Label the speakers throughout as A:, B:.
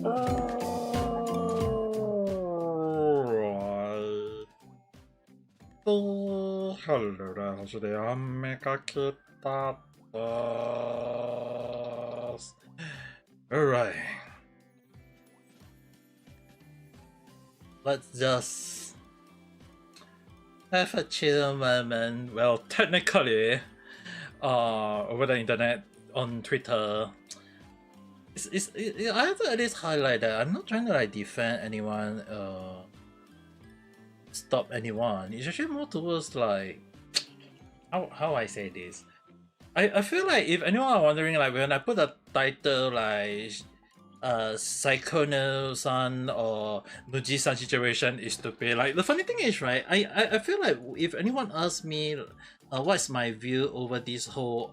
A: Alright. So, hello there, how's your day? Ame Gakita. Alright. Let's just have a chill moment. Well, technically, over the internet, on Twitter, I have to at least highlight that I'm not trying to like defend anyone, stop anyone. It's actually more towards like how I say this. I feel like if anyone are wondering, like when I put a title like Sykkuno-san or Mujin-san situation is stupid. Like the funny thing is, right? I feel like if anyone asks me what's my view over this whole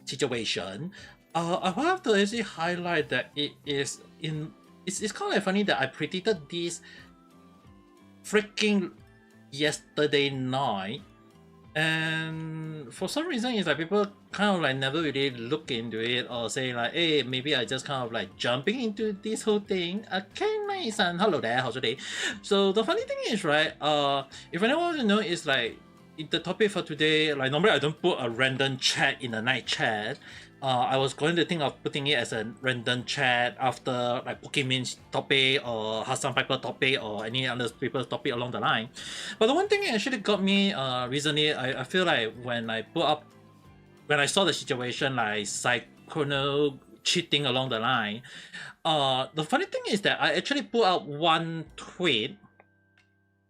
A: situation, I will have to actually highlight that it's kind of funny that I predicted this freaking yesterday night, and for some reason it's like people kind of like never really look into it or say like, hey, maybe I just kind of like jumping into this whole thing. Okay, nice, and hello there, how's your day? So the funny thing is, right, if anyone wants to know, is like the topic for today, like normally I don't put a random chat in the night chat. I was going to think of putting it as a random chat after like Pokemon's topic or Hassan Piper topic or any other people's topic along the line. But the one thing that actually got me recently, I feel like when I saw the situation like Sykkuno cheating along the line, the funny thing is that I actually put out one tweet.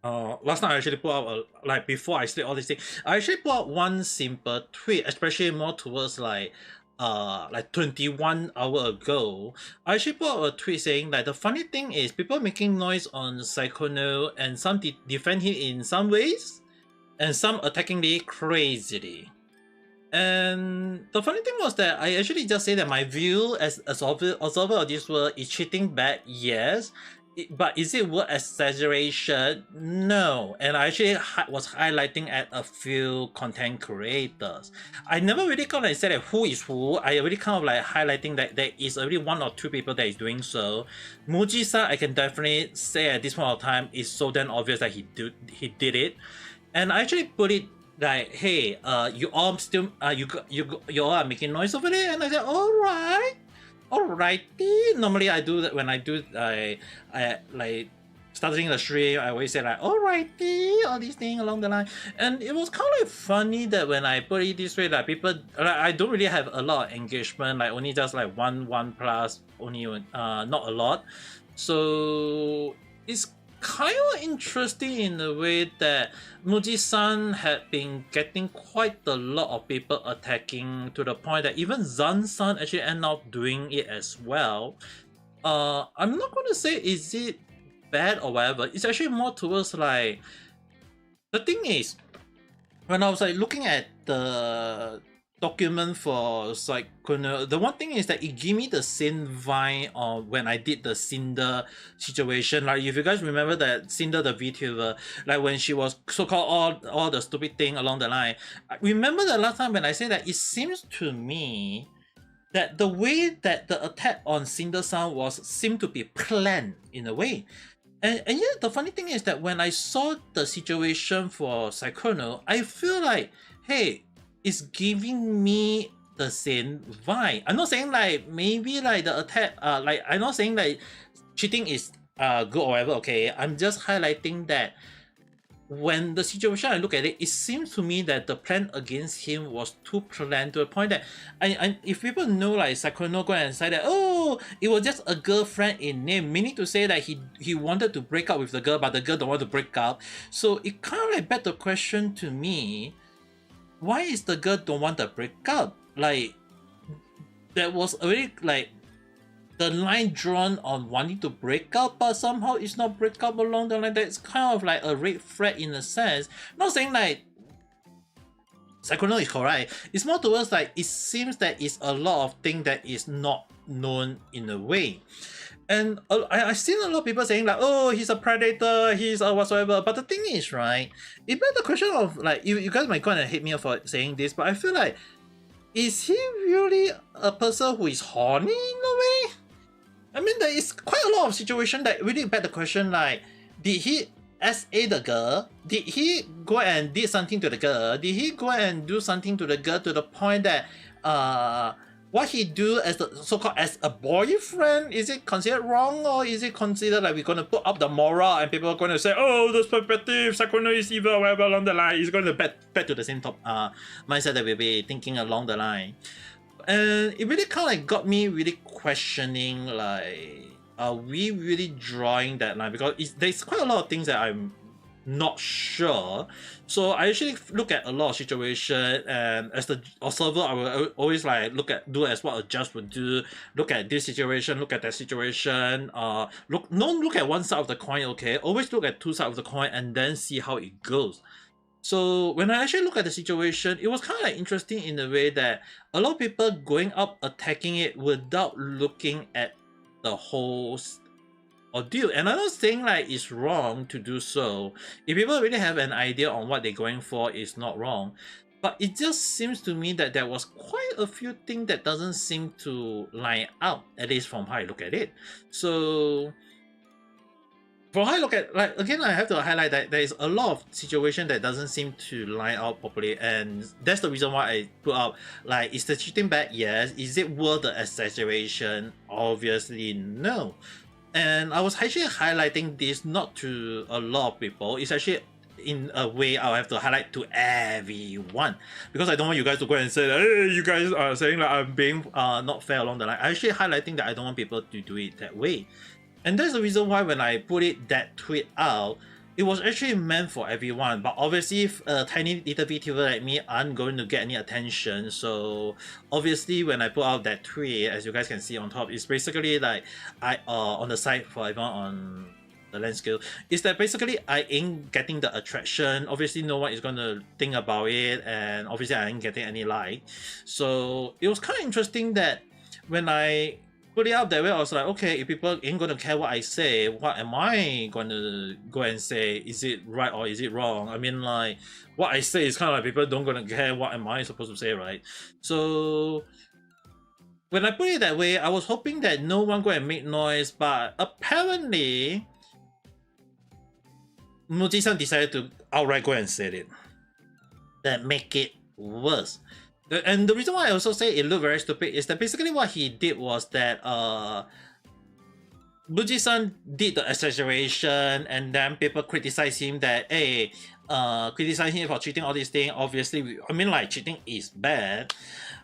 A: Last night I actually put out like before I said all these things, I actually put out one simple tweet, especially more towards like 21 hours ago. I actually put out a tweet saying that the funny thing is people making noise on Sykkuno and some defend him in some ways and some attacking me crazily. And the funny thing was that I actually just say that my view as observer of this world is cheating bad, yes. But is it word exaggeration? No. And I actually was highlighting at a few content creators. I never really kind of said who is who. I already kind of like highlighting that there is already one or two people that is doing so. Mujin-san, I can definitely say at this point of time, is so damn obvious that he did it. And I actually put it like, hey, you all still you all are making noise over there, and I said, all right. Alrighty. Normally I do that when I do I like starting the stream. I always say like alrighty, all these things along the line, and it was kind of funny that when I put it this way, that people like, I don't really have a lot of engagement, like only just like one plus, only not a lot. So it's kind of interesting in the way that Mujin-san had been getting quite a lot of people attacking to the point that even Zan-san actually ended up doing it as well. I'm not going to say is it bad or whatever. It's actually more towards like, the thing is, when I was like looking at the document for Sykkuno, the one thing is that it gave me the same vibe of when I did the Cinder situation. Like if you guys remember that Cinder the Vtuber, like when she was so-called all the stupid thing along the line. I remember the last time when I said that it seems to me that the way that the attack on Cinder-san seemed to be planned in a way. And yet the funny thing is that when I saw the situation for Sykkuno, I feel like, hey, it's giving me the same vibe. I'm not saying like maybe like the attack, like I'm not saying like cheating is good or whatever. Okay, I'm just highlighting that when the situation I look at it, it seems to me that the plan against him was too planned to the point that if people know like Sykkuno go and say that, oh, it was just a girlfriend in name, meaning to say that he wanted to break up with the girl, but the girl don't want to break up. So it kind of like begged the question to me, why is the girl don't want to break up? Like, there was already like the line drawn on wanting to break up, but somehow it's not break up along the line. That's kind of like a red flag in a sense. Not saying like Sykkuno is correct. It's more towards like it seems that it's a lot of things that is not known in a way. And I've seen a lot of people saying like, oh, he's a predator, he's a whatsoever. But the thing is, right, it begs the question of like, you guys might go and hate me for saying this, but I feel like, is he really a person who is horny in a way? mean, there is quite a lot of situation that really beg the question, like, did he SA the girl? Did he go and did something to the girl? Did he go and do something to the girl to the point that what he do as the so-called as a boyfriend, is it considered wrong, or is it considered like we're gonna put up the moral and people are gonna say, oh, this perspective, Sykkuno is evil, whatever along the line? It's gonna back to the same mindset that we'll be thinking along the line. And it really kind of like got me really questioning, like, are we really drawing that line? Because there's quite a lot of things that I'm not sure. So I actually look at a lot of situations, and as the observer, I will always like do as what a judge would do. Look at this situation, look at that situation. Don't look at one side of the coin, okay? Always look at two sides of the coin and then see how it goes. So when I actually look at the situation, it was kind of like interesting in the way that a lot of people going up attacking it without looking at the whole ordeal. And I'm not saying like it's wrong to do so. If people really have an idea on what they're going for, it's not wrong. But it just seems to me that there was quite a few things that doesn't seem to line up, at least from how I look at it. So for how I look at, like, again, I have to highlight that there is a lot of situation that doesn't seem to line out properly, and that's the reason why I put up, like, is the cheating bad? Yes. Is it worth the exaggeration? Obviously no. And I was actually highlighting this not to a lot of people. It's actually in a way I'll have to highlight to everyone, because I don't want you guys to go and say that, hey, you guys are saying that I'm being not fair along the line. I'm actually highlighting that I don't want people to do it that way. And that's the reason why when I put that tweet out, it was actually meant for everyone. But obviously, if a tiny little Vtuber like me aren't going to get any attention. So obviously, when I put out that tweet, as you guys can see on top, it's basically like on the side for everyone on the land scale, is that basically I ain't getting the attraction. Obviously, no one is going to think about it, and obviously I ain't getting any like. So it was kind of interesting that when I put it out that way, I was like, okay, if people ain't gonna care what I say, what am I gonna go and say? Is it right or is it wrong? I mean, like, what I say is kind of like people don't gonna care what am I supposed to say, right? So when I put it that way, I was hoping that no one go and make noise, but apparently Mujin decided to outright go and say it. That make it worse. And the reason why I also say it looked very stupid is that basically what he did was that Mujin did the exaggeration, and then people criticize him that, hey, criticize him for cheating, all these things. Obviously, I mean, like, cheating is bad.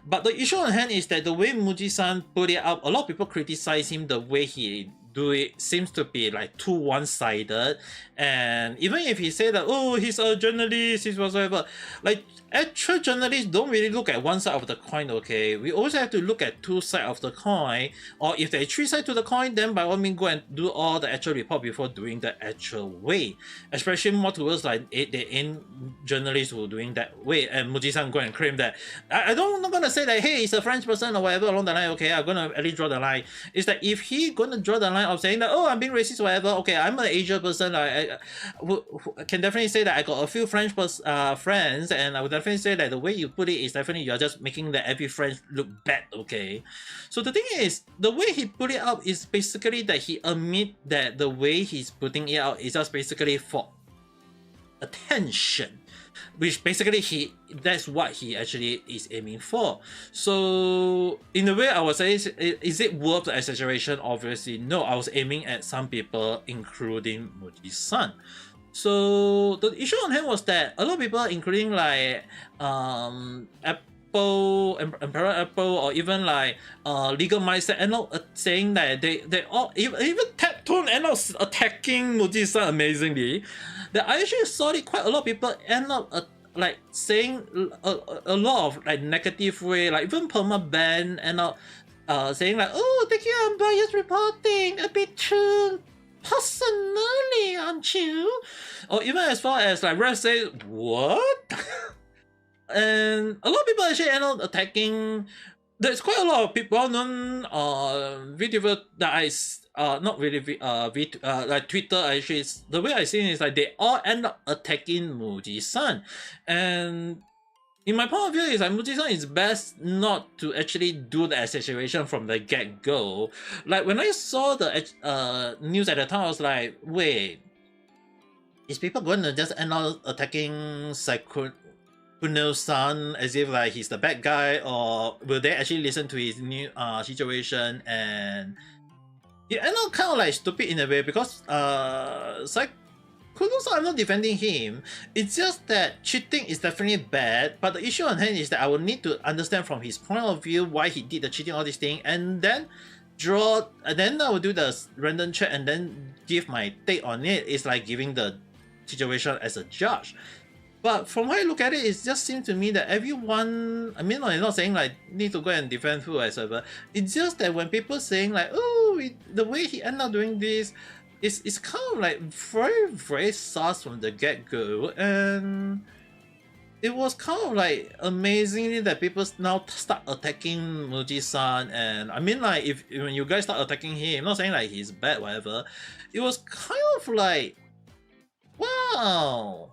A: But the issue on hand is that the way Mujin put it up, a lot of people criticize him the way he do it seems to be like too one-sided. And even if he say that, oh, he's a journalist, he's whatsoever, like, actual journalists don't really look at one side of the coin, okay? We always have to look at two sides of the coin, or if there are three sides to the coin, then by all means go and do all the actual report before doing the actual way. Especially more towards like they ain't journalists who are doing that way. And Mujin go and claim that, I'm not gonna say that, hey, he's a French person or whatever along the line, okay, I'm gonna at least draw the line. Is that if he gonna draw the line of saying that, oh, I'm being racist or whatever, okay, I'm an Asian person, I can definitely say that I got a few French friends, and I would definitely say that the way you put it is definitely you're just making that every French look bad, okay? So the thing is, the way he put it out is basically that he admit that the way he's putting it out is just basically for attention, which basically that's what he actually is aiming for. So in a way, I would say, is it worth the exaggeration? Obviously no. I was aiming at some people, including Mujin. So the issue on hand was that a lot of people, including like Apple, Emperor Apple, or even like Legal Mindset, end up saying that they all even Tone end up attacking Mujin amazingly. That I actually saw it quite a lot of people end up like saying a lot of like negative way, like even Perma-Ban end up saying like, oh, thank you, I'm biased reporting a bit too personally, aren't you? Or even as far as like Red say, what? And a lot of people actually end up attacking. There's quite a lot of people, well-known Vtuber that not really like Twitter actually, the way I see it is like they all end up attacking Mujin. And in my point of view, is like Mujin is best not to actually do the exaggeration from the get-go. Like when I saw the news at the time, I was like, wait, is people going to just end up attacking Sykkuno's son as if like he's the bad guy, or will they actually listen to his new situation? And it ended up kind of like stupid in a way, because Sykkuno's, I'm not defending him. It's just that cheating is definitely bad, but the issue on hand is that I will need to understand from his point of view why he did the cheating, all this thing, and then I will do the random check and then give my take on it. It's like giving the situation as a judge. But from how I look at it, it just seems to me that everyone, I mean, I'm not saying like need to go and defend who or whatever. It's just that when people saying like, oh, the way he ended up doing this, it's kind of like very, very sus from the get-go. And it was kind of like amazingly that people now start attacking Muji-san. And I mean, like, if when you guys start attacking him, I'm not saying like he's bad, whatever. It was kind of like, wow,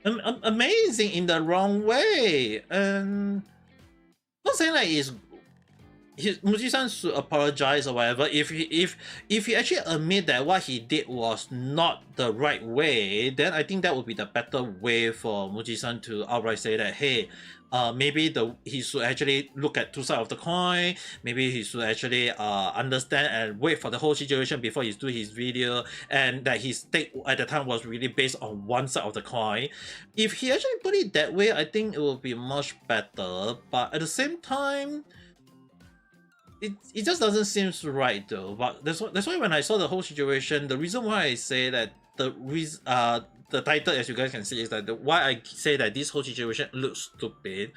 A: amazing in the wrong way. And not saying like Muji-san should apologize or whatever. If he actually admit that what he did was not the right way, then I think that would be the better way for Muji-san to outright say that, hey, maybe he should actually look at two sides of the coin. Maybe he should actually understand and wait for the whole situation before he do his video, and that his take at the time was really based on one side of the coin. If he actually put it that way, I think it will be much better. But at the same time, it just doesn't seem right though. But that's why when I saw the whole situation, the reason why I say that the title, as you guys can see, is that why I say that this whole situation looks stupid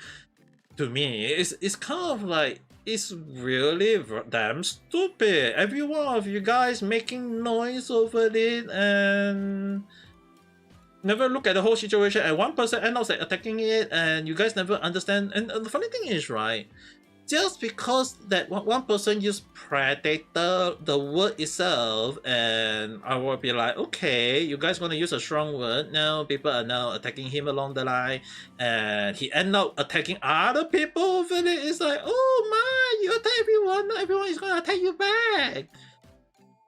A: to me is kind of like, it's really damn stupid. Every one of you guys making noise over it and never look at the whole situation, and one person ends up like attacking it, and you guys never understand. And the funny thing is, right, just because that one person used predator, the word itself, and I will be like, okay, you guys want to use a strong word, now people are now attacking him along the line, and he end up attacking other people over it. It's like, oh my, you attack everyone, not everyone is going to attack you back.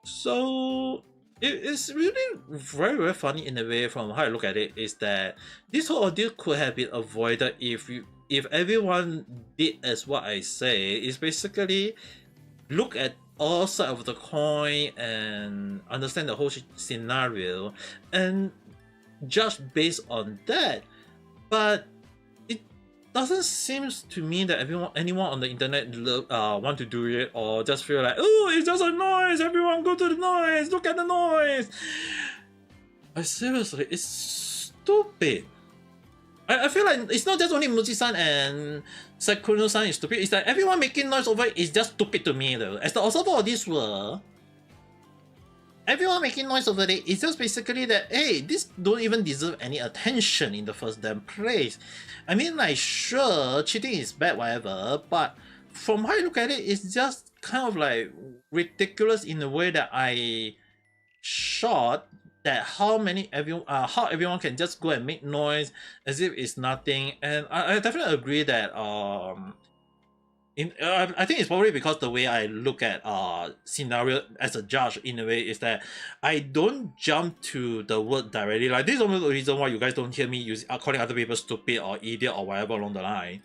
A: So it's really very, very funny in a way. From how I look at it, is that this whole ordeal could have been avoided if everyone did as what I say. Is basically look at all sides of the coin and understand the whole scenario and judge based on that. But it doesn't seem to me that anyone on the internet want to do it, or just feel like, oh, it's just a noise, everyone go to the noise, look at the noise. Seriously, it's stupid. I feel like it's not just only Muji-san and Sykkuno-san is stupid. It's like everyone making noise over it is just stupid to me though. As the observer of this world, everyone making noise over it is just basically that, hey, this don't even deserve any attention in the first damn place. I mean, like, sure, cheating is bad, whatever, but from how I look at it, it's just kind of like ridiculous in the way that I shot that how everyone can just go and make noise as if it's nothing. And I definitely agree that I think it's probably because the way I look at scenario as a judge in a way is that I don't jump to the word directly. Like, this is one of the reason why you guys don't hear me calling other people stupid or idiot or whatever along the line.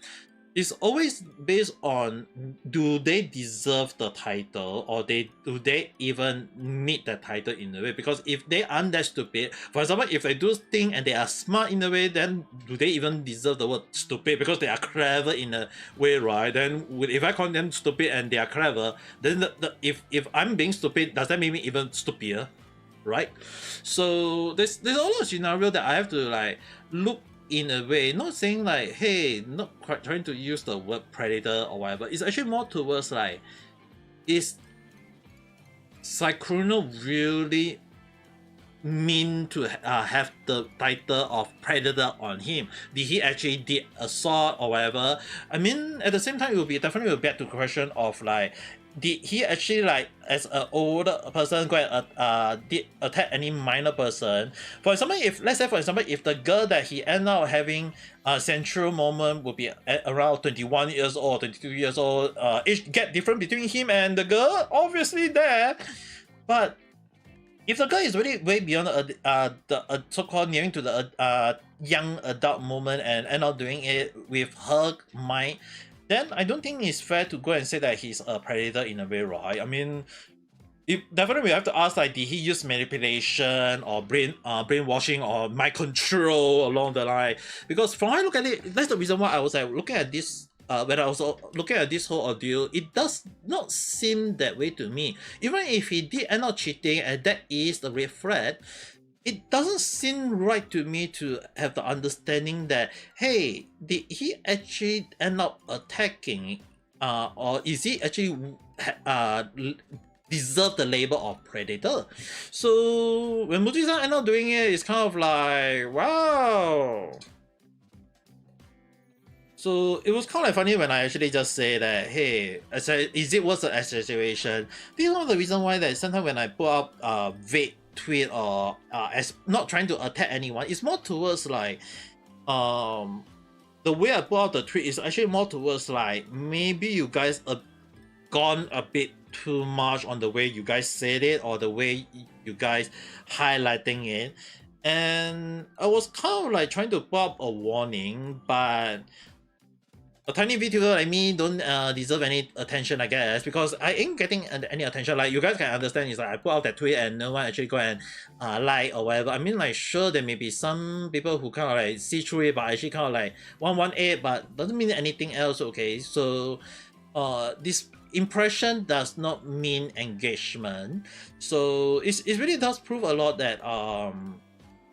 A: It's always based on, do they deserve the title, or do they even meet the title in a way? Because if they aren't that stupid, for example, if they do things and they are smart in a way, then do they even deserve the word stupid? Because they are clever in a way, right? Then if I call them stupid and they are clever, then if I'm being stupid, does that make me even stupider, right? So there's a lot of scenario that I have to like look in a way, not saying like, hey, not trying to use the word predator or whatever. It's actually more towards like, is Sykkuno really mean to have the title of predator on him? Did he actually did assault or whatever? I mean, at the same time, it will be definitely back to the question of like, did he actually like as an older person go and did attack any minor person? For example, if let's say for example if the girl that he end up having a central moment would be at around 21 years old, 22 years old, age gap different between him and the girl, obviously there. But if the girl is really way beyond the so-called nearing to the young adult moment and end up doing it with her mind, then I don't think it's fair to go and say that he's a predator in a way, right? I mean, definitely we have to ask like, did he use manipulation or brainwashing or mind control along the line? Because from how I look at it, that's the reason why I was like looking at this. When I was looking at this whole ordeal, it does not seem that way to me. Even if he did end up cheating, and that is the red flag, it doesn't seem right to me to have the understanding that, hey, did he actually end up attacking, or is he actually deserve the label of predator? So when Mujin end up doing it, it's kind of like, wow. So it was kind of funny when I actually just say that, hey, is it worth the exaggeration? This is one of the reasons why that sometimes when I put up a vague tweet or as not trying to attack anyone, it's more towards like the way I put out the tweet is actually more towards like maybe you guys have gone a bit too much on the way you guys said it or the way you guys highlighting it. And I was kind of like trying to put up a warning, but a tiny Vtuber like me don't deserve any attention, I guess, because I ain't getting any attention. Like you guys can understand, is like I put out that tweet and no one actually go and like or whatever. I mean, like sure there may be some people who kind of like see through it, but actually kind of like 118, but doesn't mean anything else. Okay, so this impression does not mean engagement. So it really does prove a lot that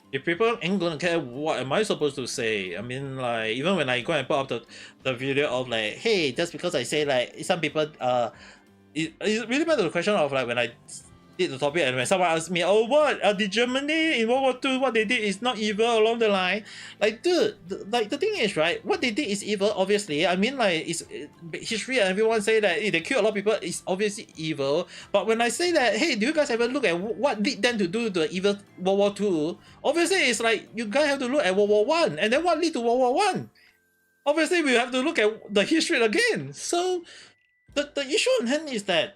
A: if people ain't gonna care, what am I supposed to say? I mean, like, even when I go and put up the video of like, hey, just because I say like some people it's really back to the question of like when I did the topic and when someone asked me, oh, what did Germany in World War II, what they did is not evil along the line? Like, dude, like the thing is, right, what they did is evil, obviously. I mean, like, it's history and everyone say that they killed a lot of people, it's obviously evil. But when I say that, hey, do you guys ever look at what led them to do the evil World War II? Obviously it's like you guys have to look at World War One, and then what led to World War One? Obviously we have to look at the history again. So the issue on hand is that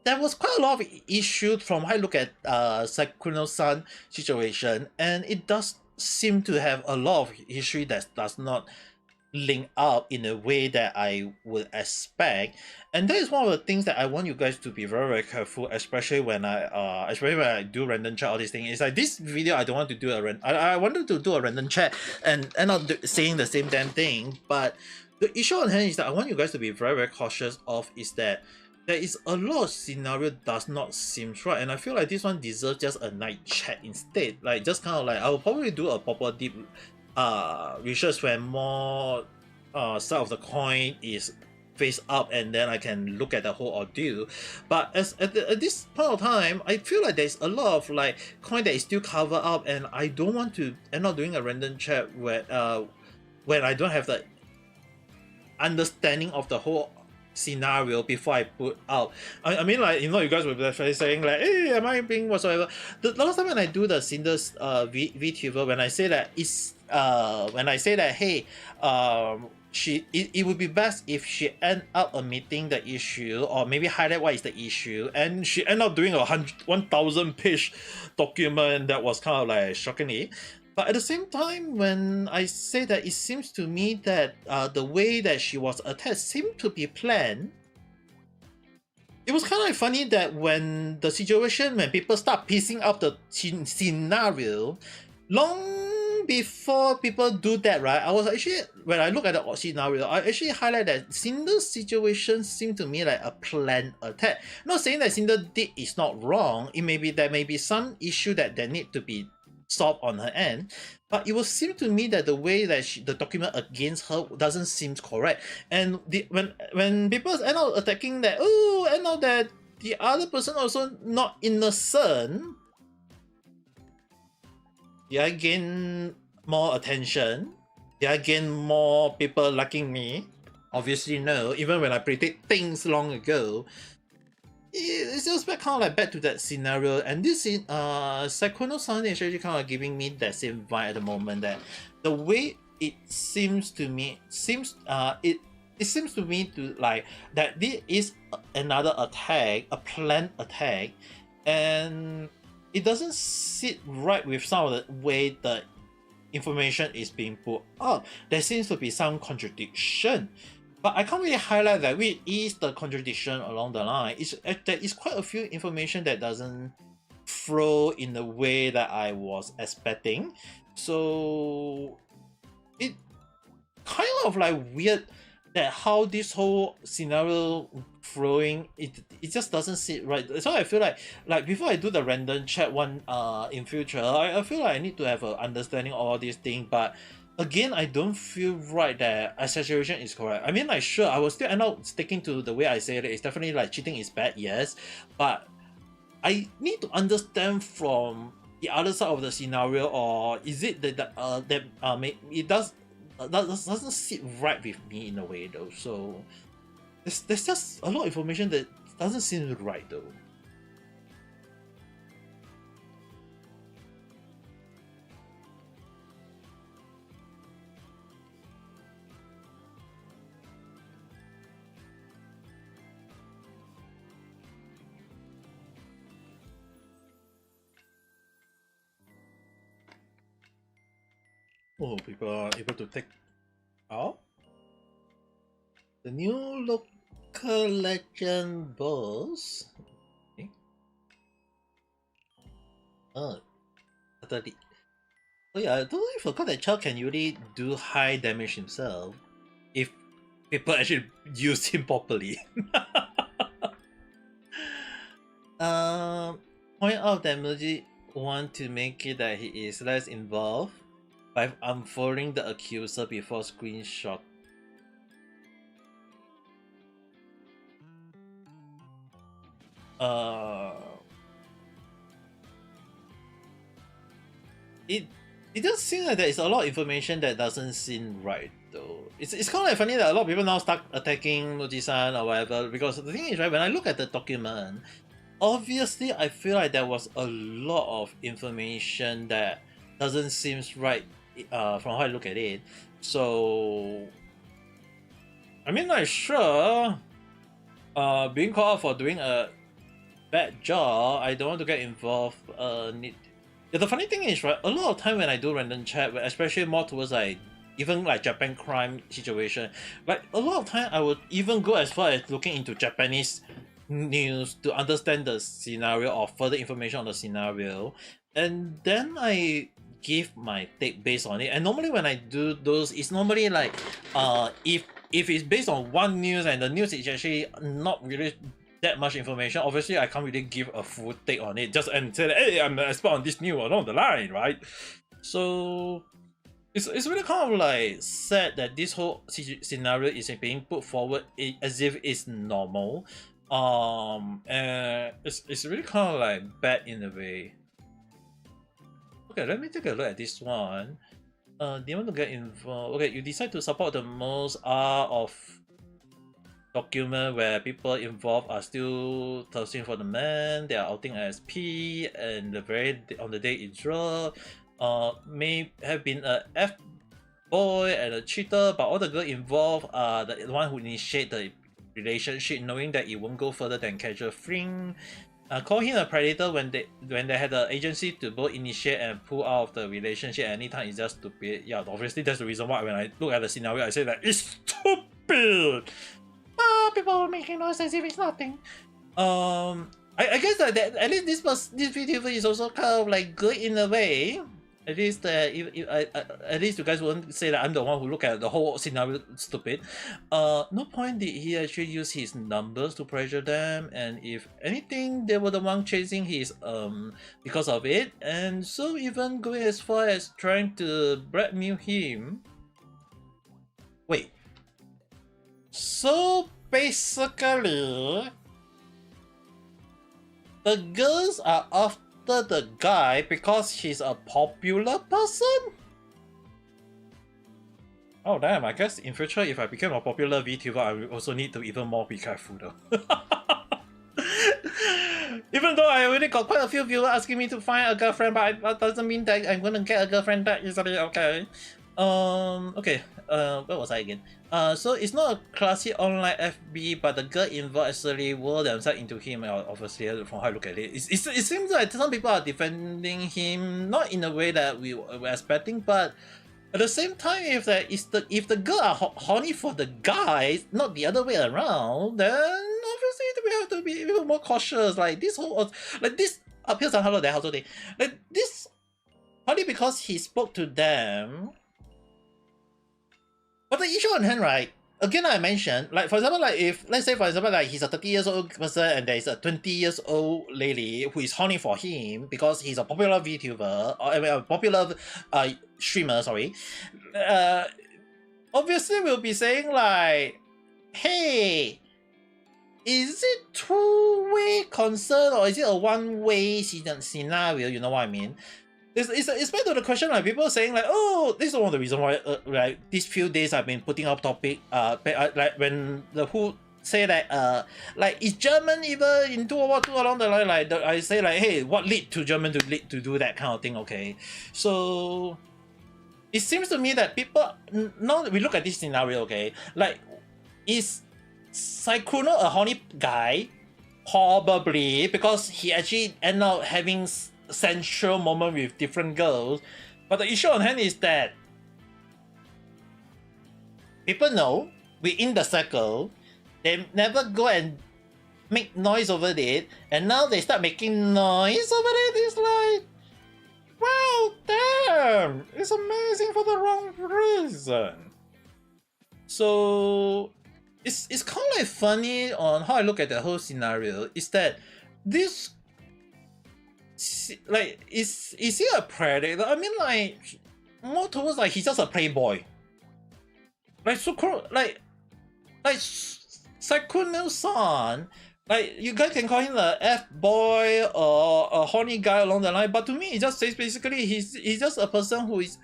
A: there was quite a lot of issues from how I look at Sykkuno-san situation, and it does seem to have a lot of history that does not link up in a way that I would expect. And that is one of the things that I want you guys to be very, very careful, especially when I do random chat, all these things. It's like this video I don't want to do I wanted to do a random chat and end up saying the same damn thing. But the issue on hand is that I want you guys to be very, very cautious of is that there is a lot of scenario does not seem right, and I feel like this one deserves just a night chat instead. Like just kind of like I will probably do a proper deep research when more side of the coin is face up, and then I can look at the whole ordeal. But at this point of time, I feel like there's a lot of like coin that is still covered up, and I don't want to end up doing a random chat where when I don't have the understanding of the whole scenario before I put out. I mean, like, you know, you guys will be saying like, hey, am I being whatsoever? The last time when I do the Cinder's VTuber, when I say that it's when I say that, hey, it would be best if she end up admitting the issue or maybe highlight what is the issue, and she end up doing a 1,000 page document that was kind of like shockingly. But at the same time, when I say that it seems to me that the way that she was attacked seemed to be planned, it was kind of funny that when the situation, when people start piecing up the scenario, long before people do that, right, I was actually, when I look at the scenario, I actually highlight that Cinder's situation seemed to me like a planned attack. Not saying that Cinder did is not wrong, it may be there may be some issue that they need to be solved on her end, but it would seem to me that the way that the document against her doesn't seem correct. And when people end up attacking that, oh, and now that the other person also not innocent, yeah, I gain more attention, yeah, I gain more people liking me. Obviously, no. Even when I predict things long ago, it's just back kind of like back to that scenario. And this is Sykkuno sound is actually kind of giving me that same vibe at the moment. That the way it seems to me it seems to me to like that this is another attack, a planned attack, and it doesn't sit right with some of the way the information is being put out. There seems to be some contradiction, but I can't really highlight that which is the contradiction along the line. There is quite a few information that doesn't flow in the way that I was expecting, so it kind of like weird that how this whole scenario flowing, it just doesn't sit right. So I feel like before I do the random chat one in future, I feel like I need to have an understanding of all these things. But again, I don't feel right that a saturation is correct. I mean, like, sure, I will still end up sticking to the way I say it. It's definitely like cheating is bad, yes, but I need to understand from the other side of the scenario, or is it that it doesn't sit right with me in a way though. So there's just a lot of information that doesn't seem right though. Oh, people are able to take out the new local legend boss. Okay. Totally. Oh yeah, I totally forgot that Chao can really do high damage himself if people actually use him properly. Point out that Mujin want to make it that he is less involved by unfolding the accuser before screenshot. It does seem like there is a lot of information that doesn't seem right though. It's kind of like funny that a lot of people now start attacking Muji-san or whatever, because the thing is, right, when I look at the document, obviously I feel like there was a lot of information that doesn't seem right from how I look at it. So I mean, like, sure, being called out for doing a bad job, I don't want to get involved. The funny thing is, right, a lot of time when I do random chat, especially more towards like even like Japan crime situation, like a lot of time I would even go as far as looking into Japanese news to understand the scenario or further information on the scenario, and then I give my take based on it. And normally when I do those, it's normally like if it's based on one news and the news is actually not really that much information, obviously I can't really give a full take on it just and say, hey, I'm an expert on this news along the line, right? So it's really kind of like sad that this whole scenario is being put forward as if it's normal, and it's really kind of like bad in a way. Okay, let me take a look at this one. Do you want to get involved? Okay, you decide to support the most of document where people involved are still thirsting for the man. They are outing as P, and on the day it dropped, may have been a F boy and a cheater, but all the girls involved are the one who initiate the relationship, knowing that it won't go further than casual fling. Call him a predator when they had the agency to both initiate and pull out of the relationship. Anytime it's just stupid. Yeah, obviously that's the reason why when I look at the scenario, I say that it's stupid. People are making noise as if it's nothing. I guess that at least this video is also kind of like good in a way. At least at least you guys won't say that I'm the one who look at the whole scenario stupid. No point did he actually use his numbers to pressure them, and if anything, they were the one chasing his because of it, and so even going as far as trying to blackmail him. Wait. So basically, the girls are after the guy because he's a popular person? Oh damn, I guess in future if I become a popular VTuber, I will also need to even more be careful though. Even though I already got quite a few viewers asking me to find a girlfriend, but that doesn't mean that I'm gonna get a girlfriend that easily, okay. Okay, where was I again? So it's not a classic online FB, but the girl involved actually wore themselves into him, obviously, from how I look at it. It seems like some people are defending him, not in a way that we were expecting, but at the same time, if the girl are horny for the guys, not the other way around, then obviously we have to be even more cautious. Like this whole, like this appeals on hello there, how they like this, only because he spoke to them. But the issue on hand, right? Again, I mentioned, like for example, like if let's say for example, like he's a 30 years old person and there is a 20 years old lady who is horny for him because he's a popular VTuber or I mean, a popular streamer, sorry. Obviously we'll be saying like, hey, is it two-way concern or is it a one-way scenario? You know what I mean? It's back to the question like people saying like, oh, this is one of the reasons why like these few days I've been putting up topic like when the who say that like is German even in 2 along the line, like I say like, hey, what lead to German to do that kind of thing? Okay, so it seems to me that people now we look at this scenario, okay, like is Sykkuno a horny guy? Probably, because he actually end up having sensual moment with different girls, but the issue on hand is that people know we in the circle, they never go and make noise over it, and now they start making noise over it. It's like, wow, damn, it's amazing for the wrong reason. So it's kind of like funny on how I look at the whole scenario is that this, like, is he a predator? I mean, like, more towards like he's just a playboy. Like Sykkuno, like Sykkuno-san, like you guys can call him a F-boy or a horny guy along the line, but to me it just says basically he's just a person who is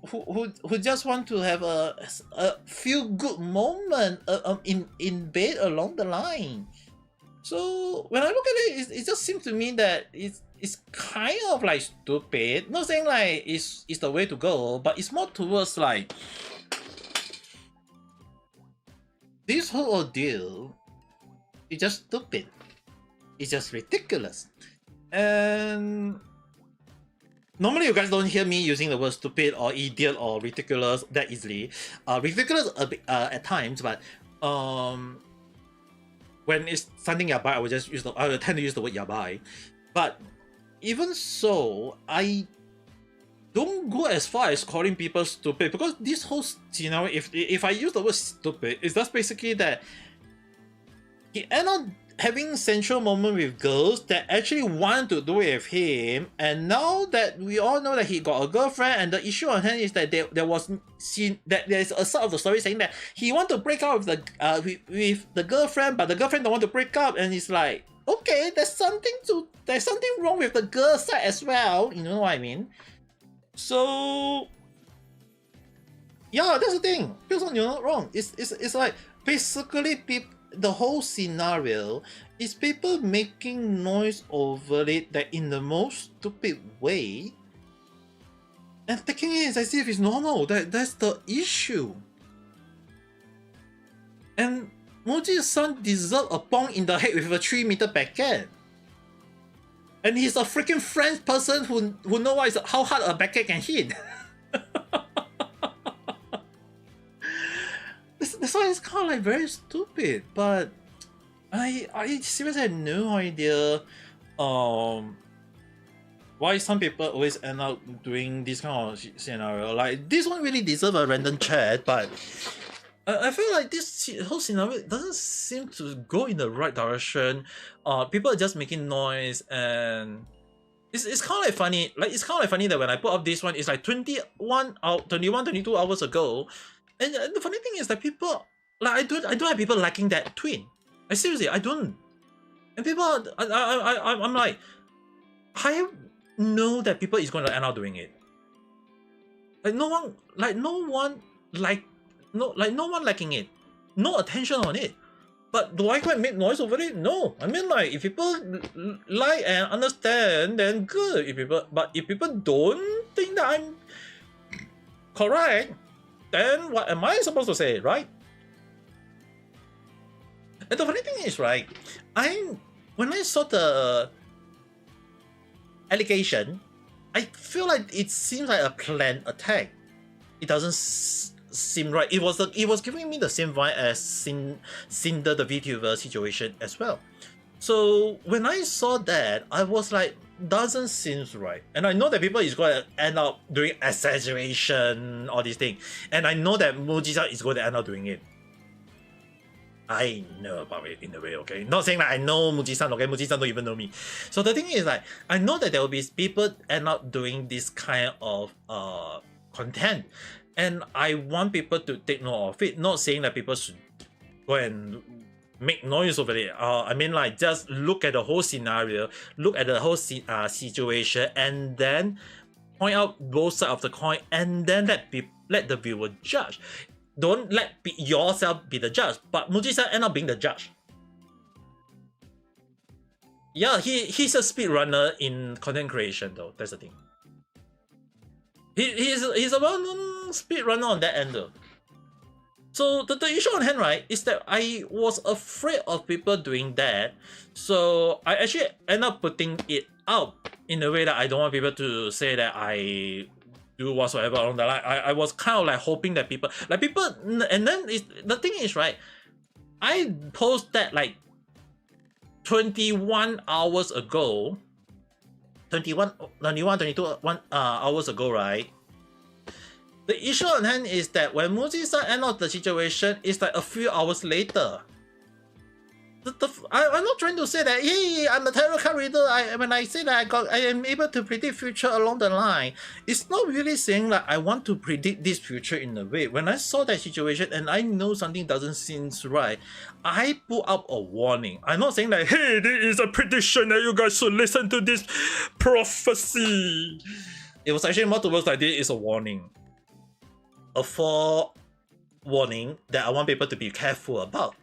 A: who just want to have a feel good moment in bed along the line. So when I look at it, it just seems to me that it's kind of like stupid. Not saying like it's the way to go, but it's more towards like this whole ordeal is just stupid. It's just ridiculous. And normally you guys don't hear me using the word stupid or idiot or ridiculous that easily. Ridiculous a bit, at times, but when it's something yabai, I will tend to use the word yabai. But even so, I don't go as far as calling people stupid, because this whole scenario, if I use the word stupid, it's just basically that he ended up having sensual moment with girls that actually want to do it with him, and now that we all know that he got a girlfriend, and the issue on hand is that there was seen that there's a sort of the story saying that he want to break up with the with the girlfriend, but the girlfriend don't want to break up, and it's like, okay, there's something wrong with the girl side as well, you know what I mean? So yeah, that's the thing. You're not wrong. It's like basically the whole scenario is people making noise over it that in the most stupid way and taking it as if it's normal. That's the issue. And Mujin's son deserves a bong in the head with a 3-meter packet. And he's a freaking French person who knows how hard a packet can hit. That's why it's kind of like very stupid. But I seriously had no idea why some people always end up doing this kind of scenario. Like this one really deserves a random chat, but I feel like this whole scenario doesn't seem to go in the right direction. People are just making noise, and it's kind of like funny. Like it's kind of like funny that when I put up this one, it's like 22 hours ago, and the funny thing is that people like I don't have people liking that tweet. I seriously I don't, and people I'm like, I know that people is going to end up doing it. Like no one like no one liking it, no attention on it. But do I quite make noise over it? No. I mean, like, if people like and understand, then good. But if people don't think that I'm correct, then what am I supposed to say, right? And the funny thing is, right, when I saw the allegation, I feel like it seems like a planned attack. It doesn't seem right. It was giving me the same vibe as Cinder the VTuber situation as well. So when I saw that, I was like, doesn't seem right. And I know that people is going to end up doing exaggeration, all these things. And I know that Mujin is going to end up doing it. I know about it in a way, okay? Not saying that I know Mujin, okay? Mujin don't even know me. So the thing is, like, I know that there will be people end up doing this kind of content. And I want people to take note of it, not saying that people should go and make noise over it. I mean, like, just look at the whole scenario, look at the whole situation, and then point out both sides of the coin, and then let the viewer judge. Don't let yourself be the judge, but Mujin end up being the judge. Yeah, he's a speedrunner in content creation, though. That's the thing. He's a well-known speedrunner on that end, though. So the issue on hand, right, is that I was afraid of people doing that. So I actually end up putting it out in a way that I don't want people to say that I do whatsoever along the line. I was kind of like hoping that people, and then the thing is, right, I posted that like 21 hours ago, 22 hours ago, right? The issue on hand is that when Mujin end up the situation, it's like a few hours later. I'm not trying to say that, hey, I'm a tarot card reader. When I say that I am able to predict future along the line, it's not really saying that I want to predict this future in a way. When I saw that situation and I know something doesn't seem right, I put up a warning. I'm not saying that, hey, this is a prediction that you guys should listen to this prophecy. It was actually more towards like this is a warning. A forewarning that I want people to be careful about.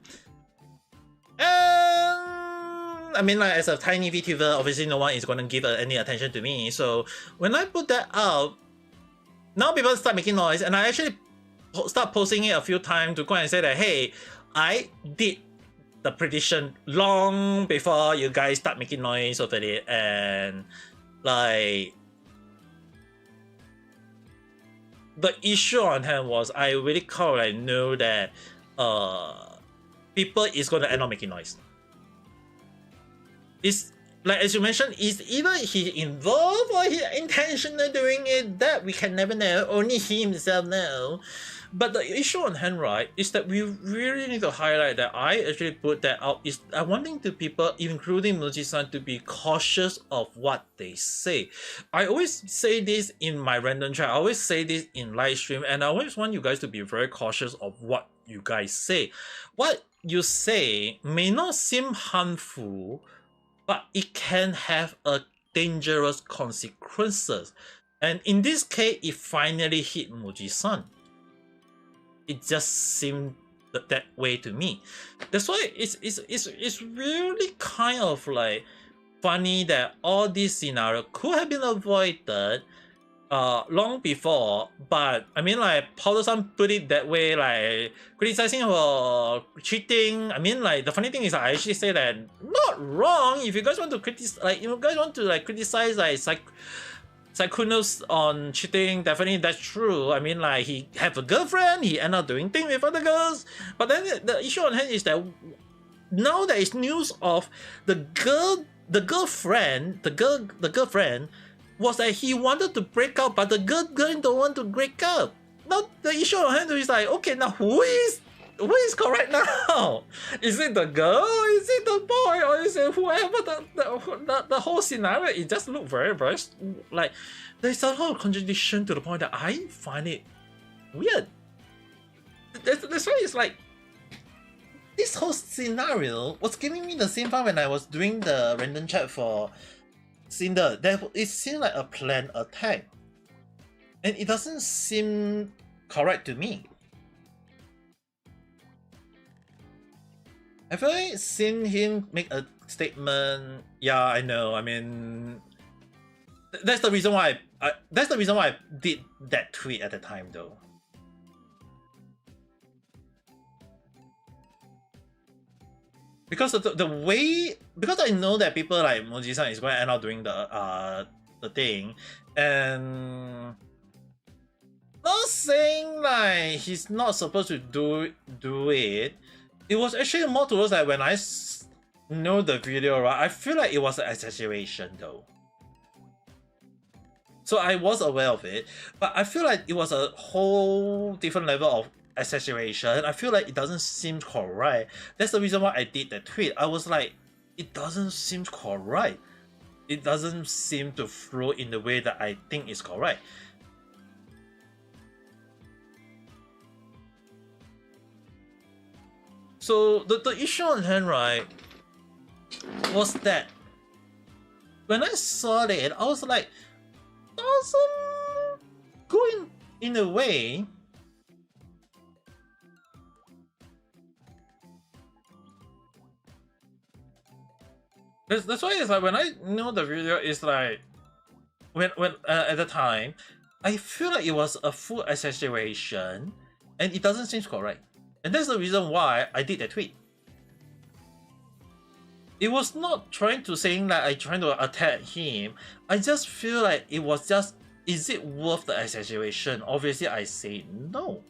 A: I mean, like, as a tiny VTuber, obviously no one is going to give any attention to me. So when I put that out, now people start making noise, and I actually start posting it a few times to go and say that, hey, I did the prediction long before you guys start making noise over it, and like the issue on hand was I really kind of like know that people is going to end up making noise. It's like, as you mentioned, it's either he involved or he intentionally doing it. That we can never know. Only he himself know. But the issue on hand, right, is that we really need to highlight that I actually put that out. Is I wanting to people, including Mujin, to be cautious of what they say. I always say this in my random chat. I always say this in live stream, and I always want you guys to be very cautious of what you guys say. What you say may not seem harmful, but it can have a dangerous consequences. And in this case, it finally hit Mujin. It just seemed that way to me. That's why it's really kind of like funny that all this scenario could have been avoided long before, but I mean, like, Powder-san put it that way, like criticizing for cheating. I mean, like, the funny thing is I actually say that not wrong. If you guys want to criticize, like, you guys want to like criticize like Sykkuno on cheating, definitely that's true. I mean, like, he have a girlfriend, he end up doing things with other girls. But then the issue on hand is that now there is news of the girlfriend was that he wanted to break up, but the girl don't want to break up. Now the issue on hand is like, okay, now who is correct now? Is it the girl? Is it the boy? Or is it whoever? The whole scenario, it just looked very, very like there's a lot of contradiction to the point that I find it weird. That's why it's like this whole scenario was giving me the same vibe when I was doing the random chat for Cinder. It seemed like a planned attack, and it doesn't seem correct to me. Have I seen him make a statement? Yeah, I know. I mean, that's the reason why that's the reason why I did that tweet at the time, though. Because of the way, because I know that people like Mujin is going to end up doing the thing, and not saying like he's not supposed to do it. It was actually more towards like when I know the video, right? I feel like it was an exaggeration though. So I was aware of it, but I feel like it was a whole different level of exaggeration. I feel like it doesn't seem correct. That's the reason why I did that tweet. I was like, it doesn't seem correct. It doesn't seem to flow in the way that I think is correct. So the issue on hand, right, was that when I saw it, I was like, doesn't go in a way. That's why it's like when I know the video, it's like when at the time, I feel like it was a full exaggeration, and it doesn't seem correct, and that's the reason why I did that tweet. It was not trying to saying that I trying to attack him. I just feel like it was just, is it worth the exaggeration? Obviously, I say no.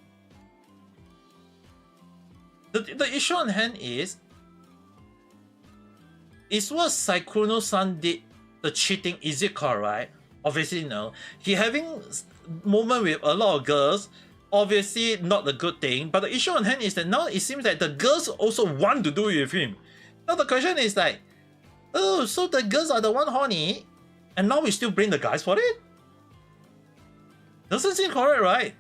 A: The issue on hand is what Sykkuno-san did, the cheating, is it correct? Obviously no. He having moment with a lot of girls, obviously not the good thing. But the issue on hand is that now it seems that the girls also want to do it with him. Now the question is like, oh, so the girls are the one horny, and now we still blame the guys for it? Doesn't seem correct, right?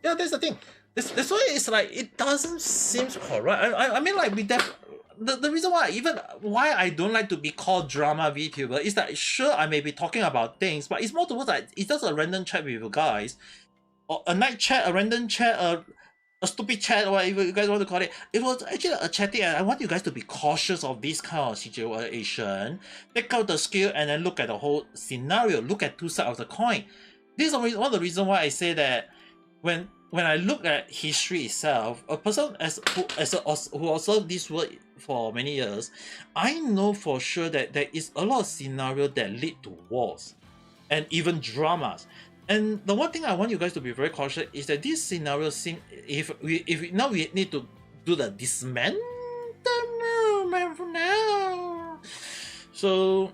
A: Yeah, that's the thing. That's why it's like, it doesn't seem correct. I mean, like, the reason why I don't like to be called drama VTuber is that sure, I may be talking about things, but it's more towards like, it's just a random chat with you guys, or a night chat, a random chat, a stupid chat, or whatever you guys want to call it. It was actually a chatting, and I want you guys to be cautious of this kind of situation. Take out the skill and then look at the whole scenario. Look at two sides of the coin. This is one of the reasons why I say that when I look at history itself, a person who observed this word for many years, I know for sure that there is a lot of scenarios that lead to wars and even dramas. And the one thing I want you guys to be very cautious is that this scenario seem, if we need to do the dismantle now. So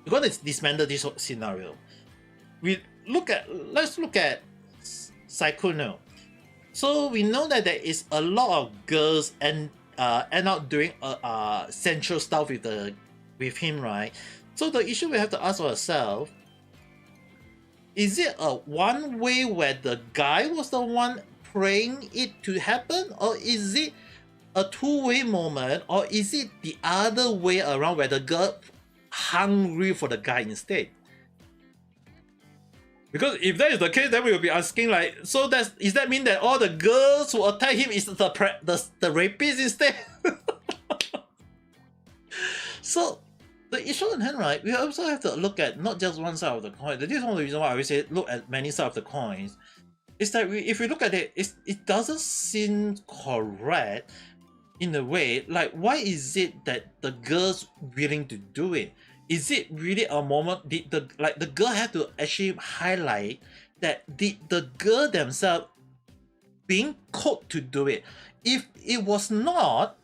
A: we're going to dismantle this scenario. Let's look at Sykkuno. So we know that there is a lot of girls and end up doing sensual stuff with him, right? So the issue we have to ask ourselves, is it a one way where the guy was the one praying it to happen, or is it a two-way moment, or is it the other way around where the girl hungry for the guy instead? Because if that is the case, then we will be asking like, so does that mean that all the girls who attack him is the rapist instead? So the issue on hand, right? We also have to look at not just one side of the coin. This is one of the reasons why I always say look at many sides of the coins. It's that if we look at it, it doesn't seem correct in a way. Like, why is it that the girl's willing to do it? Is it really a moment? Did the girl have to actually highlight that the girl themselves being called to do it? If it was not,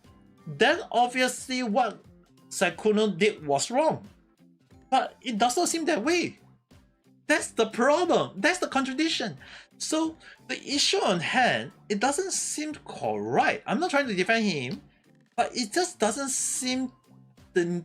A: then obviously what Sykkuno did was wrong. But it does not seem that way. That's the problem. That's the contradiction. So the issue on hand, it doesn't seem correct. I'm not trying to defend him, but it just doesn't seem the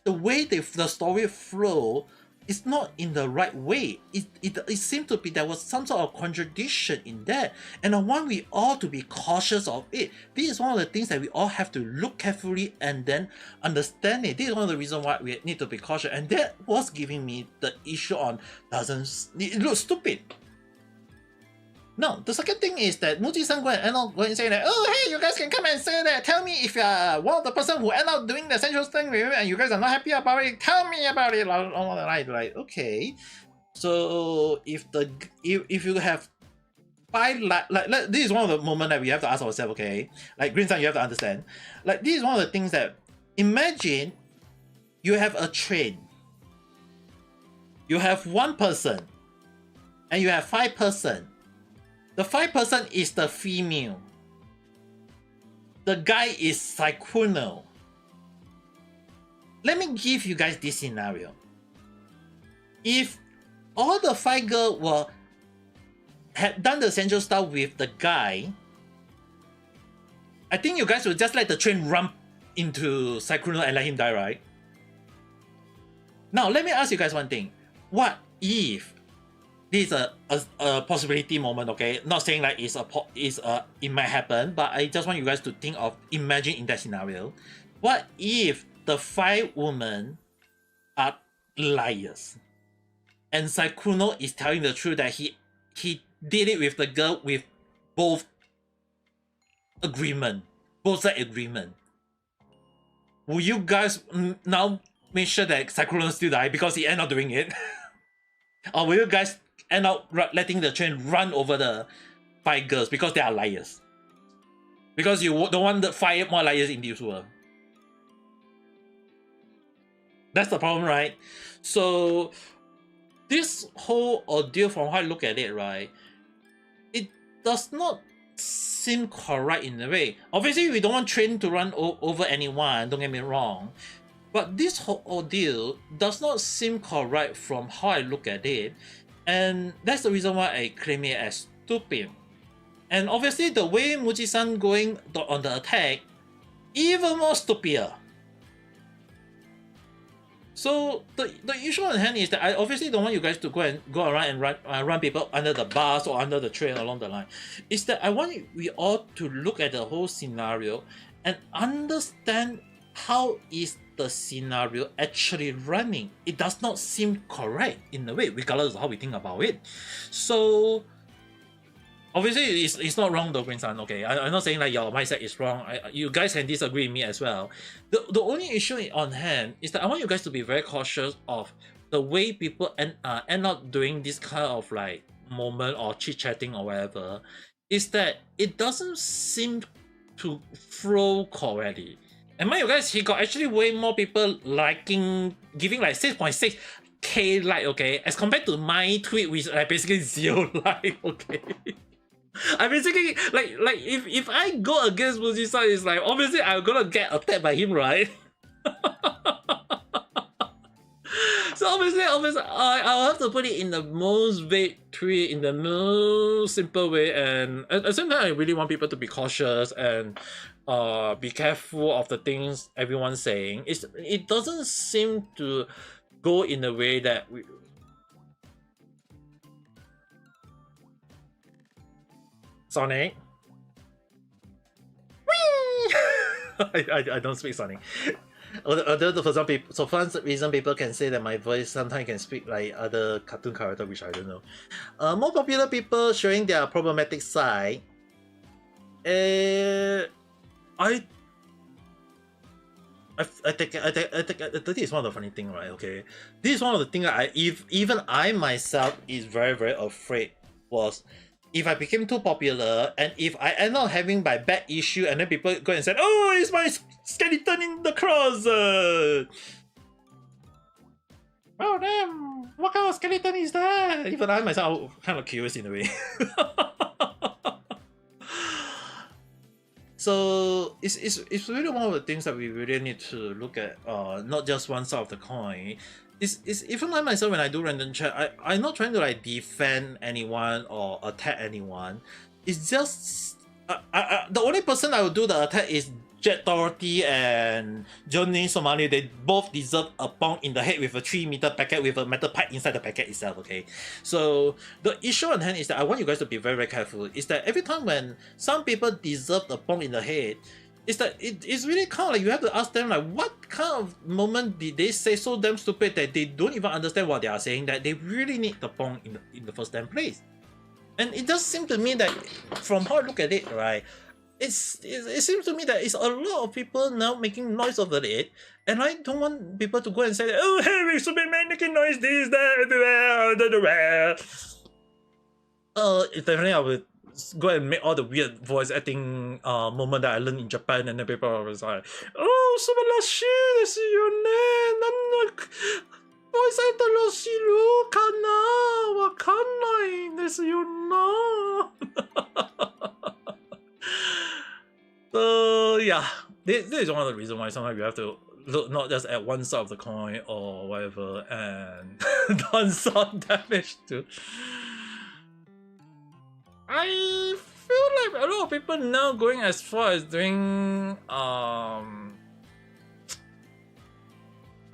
A: way the story flow is not in the right way. It seemed to be there was some sort of contradiction in that, and I want we all to be cautious of it. This is one of the things that we all have to look carefully and then understand it. This is one of the reasons why we need to be cautious, and that was giving me the issue on it looks stupid. No, the second thing is that Mujin-san go and say that, oh, hey, you guys can come and say that. Tell me if you're one of the person who end up doing the central thing with you and you guys are not happy about it. Tell me about it. Like, okay. So if you have five like this is one of the moments that we have to ask ourselves, okay? Like Green Sun, you have to understand. Like this is one of the things that imagine you have a train. You have one person and you have 5 person. The 5 person is the female. The guy is Sykkuno. Let me give you guys this scenario. If all the 5 girls had done the central stuff with the guy, I think you guys would just let the train run into Sykkuno and let him die, right? Now, let me ask you guys one thing. What if this is a possibility moment, okay? Not saying like it might happen, but I just want you guys to think of, imagine in that scenario. What if the 5 women are liars? And Sykkuno is telling the truth that he did it with the girl with both side agreement. Will you guys now make sure that Sykkuno still die because he ended up doing it? Or will you guys end up letting the train run over the 5 girls because they are liars? Because you don't want the 5 more liars in this world. That's the problem, right? So this whole ordeal, from how I look at it, right, it does not seem correct in a way. Obviously, we don't want train to run over anyone, don't get me wrong. But this whole ordeal does not seem correct from how I look at it. And that's the reason why I claim it as stupid. And obviously, the way Mujin-san going on the attack, even more stupider. So the issue on hand is that I obviously don't want you guys to go around and run people under the bus or under the train along the line. It's that I want we all to look at the whole scenario and understand how is the scenario actually running. It does not seem correct in a way, regardless of how we think about it. So obviously it's not wrong though, Green-san, okay? I'm not saying like your mindset is wrong. You guys can disagree with me as well. The only issue on hand is that I want you guys to be very cautious of the way people end up doing this kind of like moment or chit-chatting or whatever, is that it doesn't seem to flow correctly. And mind you guys, he got actually way more people liking, giving like 6.6k like, okay, as compared to my tweet which like basically 0 like, okay. I basically like if I go against Mujin-san, it's like obviously I'm gonna get attacked by him, right? So obviously I'll have to put it in the most vague tweet, in the most simple way, and at the same time I really want people to be cautious and be careful of the things everyone's saying. It doesn't seem to go in a way that we... Sonic? Whee! I don't speak Sonic. Although for some people, so for some reason people can say that my voice sometimes can speak like other cartoon character, which I don't know. More popular people showing their problematic side. I think this is one of the funny thing, right? Okay, this is one of the things that even I myself is very, very afraid was, if I became too popular and if I end up having my bad issue and then people go and say, oh, it's my skeleton in the closet. Oh damn, what kind of skeleton is that? Even I myself kind of curious in a way. So it's really one of the things that we really need to look at, not just one side of the coin. It's even like myself when I do random chat, I'm not trying to like defend anyone or attack anyone. It's just the only person I would do the attack is Jet Dorothy and Johnny Somali. They both deserve a bonk in the head with a 3-meter packet with a metal pipe inside the packet itself, okay? So the issue on hand is that I want you guys to be very, very careful. Is that every time when some people deserve a bonk in the head, is that it's really kind of like you have to ask them like, what kind of moment did they say so damn stupid that they don't even understand what they are saying, that they really need the bonk in the first damn place? And it does seem to me that, from how I look at it, right, it seems to me that it's a lot of people now making noise over it, and I don't want people to go and say, oh, hey, Superman making noise, this, that, definitely I would go and make all the weird voice acting moment that I learned in Japan, and then people was like, oh, Subalashi, this is your name, voice actorの知るかな、わかんないですよな。So yeah, this is one of the reasons why sometimes you have to look not just at one side of the coin or whatever and done some damage to. I feel like a lot of people now going as far as doing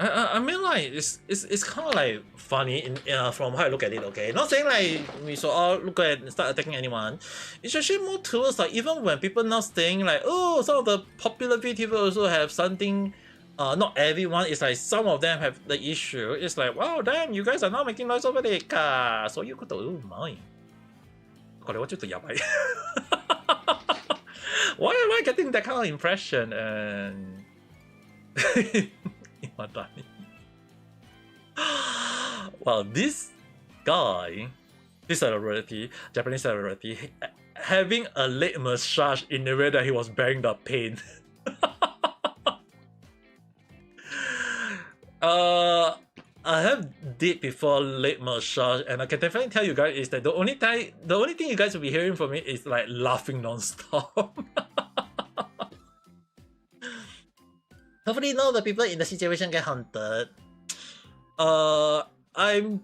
A: I mean, like, it's kind of like funny in from how I look at it. Okay, not saying like we should all look at and start attacking anyone. It's actually more towards like, even when people now saying like, oh, some of the popular VTubers also have something. Not everyone. It's like some of them have the issue. It's like, wow, damn, you guys are now making noise over it. So you could do mine. これはちょっとやばい。Why am I getting that kind of impression? And well, this guy, this celebrity, Japanese celebrity, having a leg massage in the way that he was bearing the pain. I have did before leg massage, and I can definitely tell you guys is that the only thing you guys will be hearing from me is like laughing non-stop. Hopefully none of the people in the situation get hunted. I'm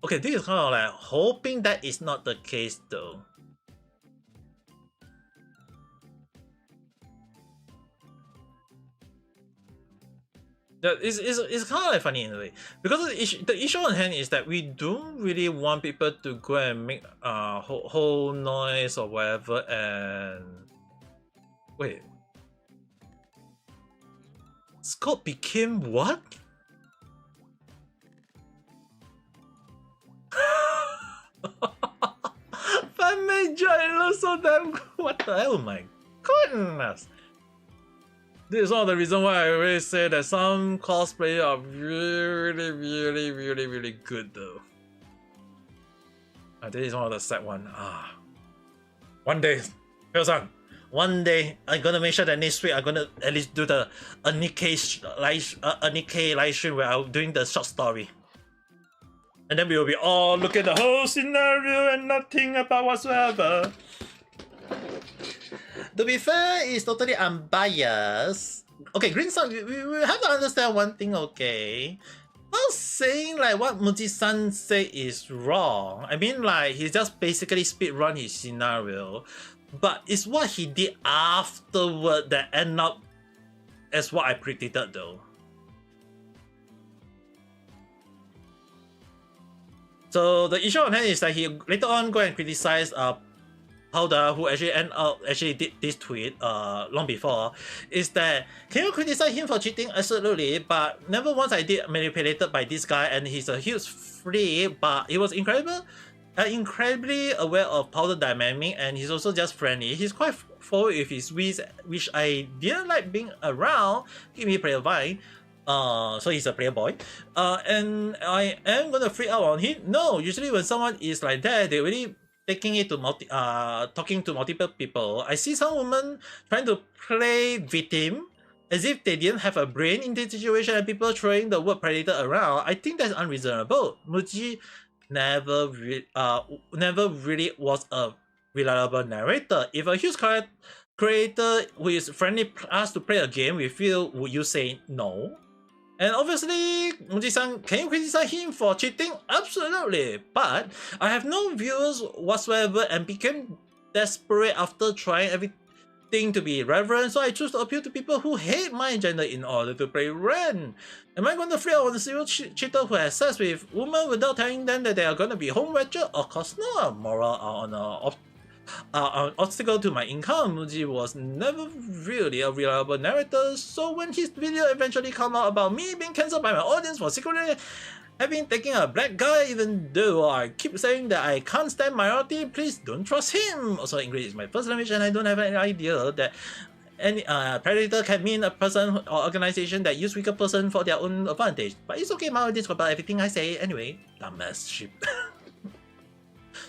A: okay, this is kind of like hoping that is not the case though. It's kind of like funny in a way, because the issue on hand is that we don't really want people to go and make whole noise or whatever. And wait, Scott became what? Fan major, it looks so damn good. What the hell? My goodness. This is one of the reasons why I always say that some cosplay are really good though. This is one of the sad one. One day, Phil-san, one day I'm gonna make sure that next week I'm gonna at least do the a Nikkei live stream where I'm doing the short story. And then we will be all look at the whole scenario and nothing about whatsoever. To be fair, it's totally unbiased. Okay, Green Sun, we have to understand one thing, okay? Not saying like what Mujin-san say is wrong. I mean, like, he just basically speedrun his scenario. But it's what he did afterward that end up as what I predicted though. So the issue on hand is that he later on go and criticize Powder, who actually did this tweet long before, is that, can you criticize him for cheating? Absolutely, but never once I did manipulated by this guy, and he's a huge freak, but he was incredibly aware of Powder dynamic, and he's also just friendly. He's quite forward with his which I didn't like being around. Give me player vibe. So he's a player boy. And I am gonna freak out on him. No, usually when someone is like that, they really taking it to talking to multiple people. I see some women trying to play victim as if they didn't have a brain in this situation, and people throwing the word predator around. I think that's unreasonable. Muji never really was a reliable narrator. If a huge creator who is friendly asked to play a game with you, would you say no? And obviously, Muji-san, can you criticize him for cheating? Absolutely. But I have no views whatsoever and became desperate after trying everything to be reverent, so I choose to appeal to people who hate my gender in order to play Ren. Am I going to free out on a serial cheater who has sex with women without telling them that they are going to be home wretched? Of course not. Moral on an obstacle to my income. Muji was never really a reliable narrator, so when his video eventually came out about me being cancelled by my audience for secretly Having taken a black guy, even though I keep saying that I can't stand minority, please don't trust him. Also, English is my first language, and I don't have any idea that any predator can mean a person or organization that use weaker person for their own advantage. But it's okay, Mao discovered about everything I say anyway. Dumbass shit.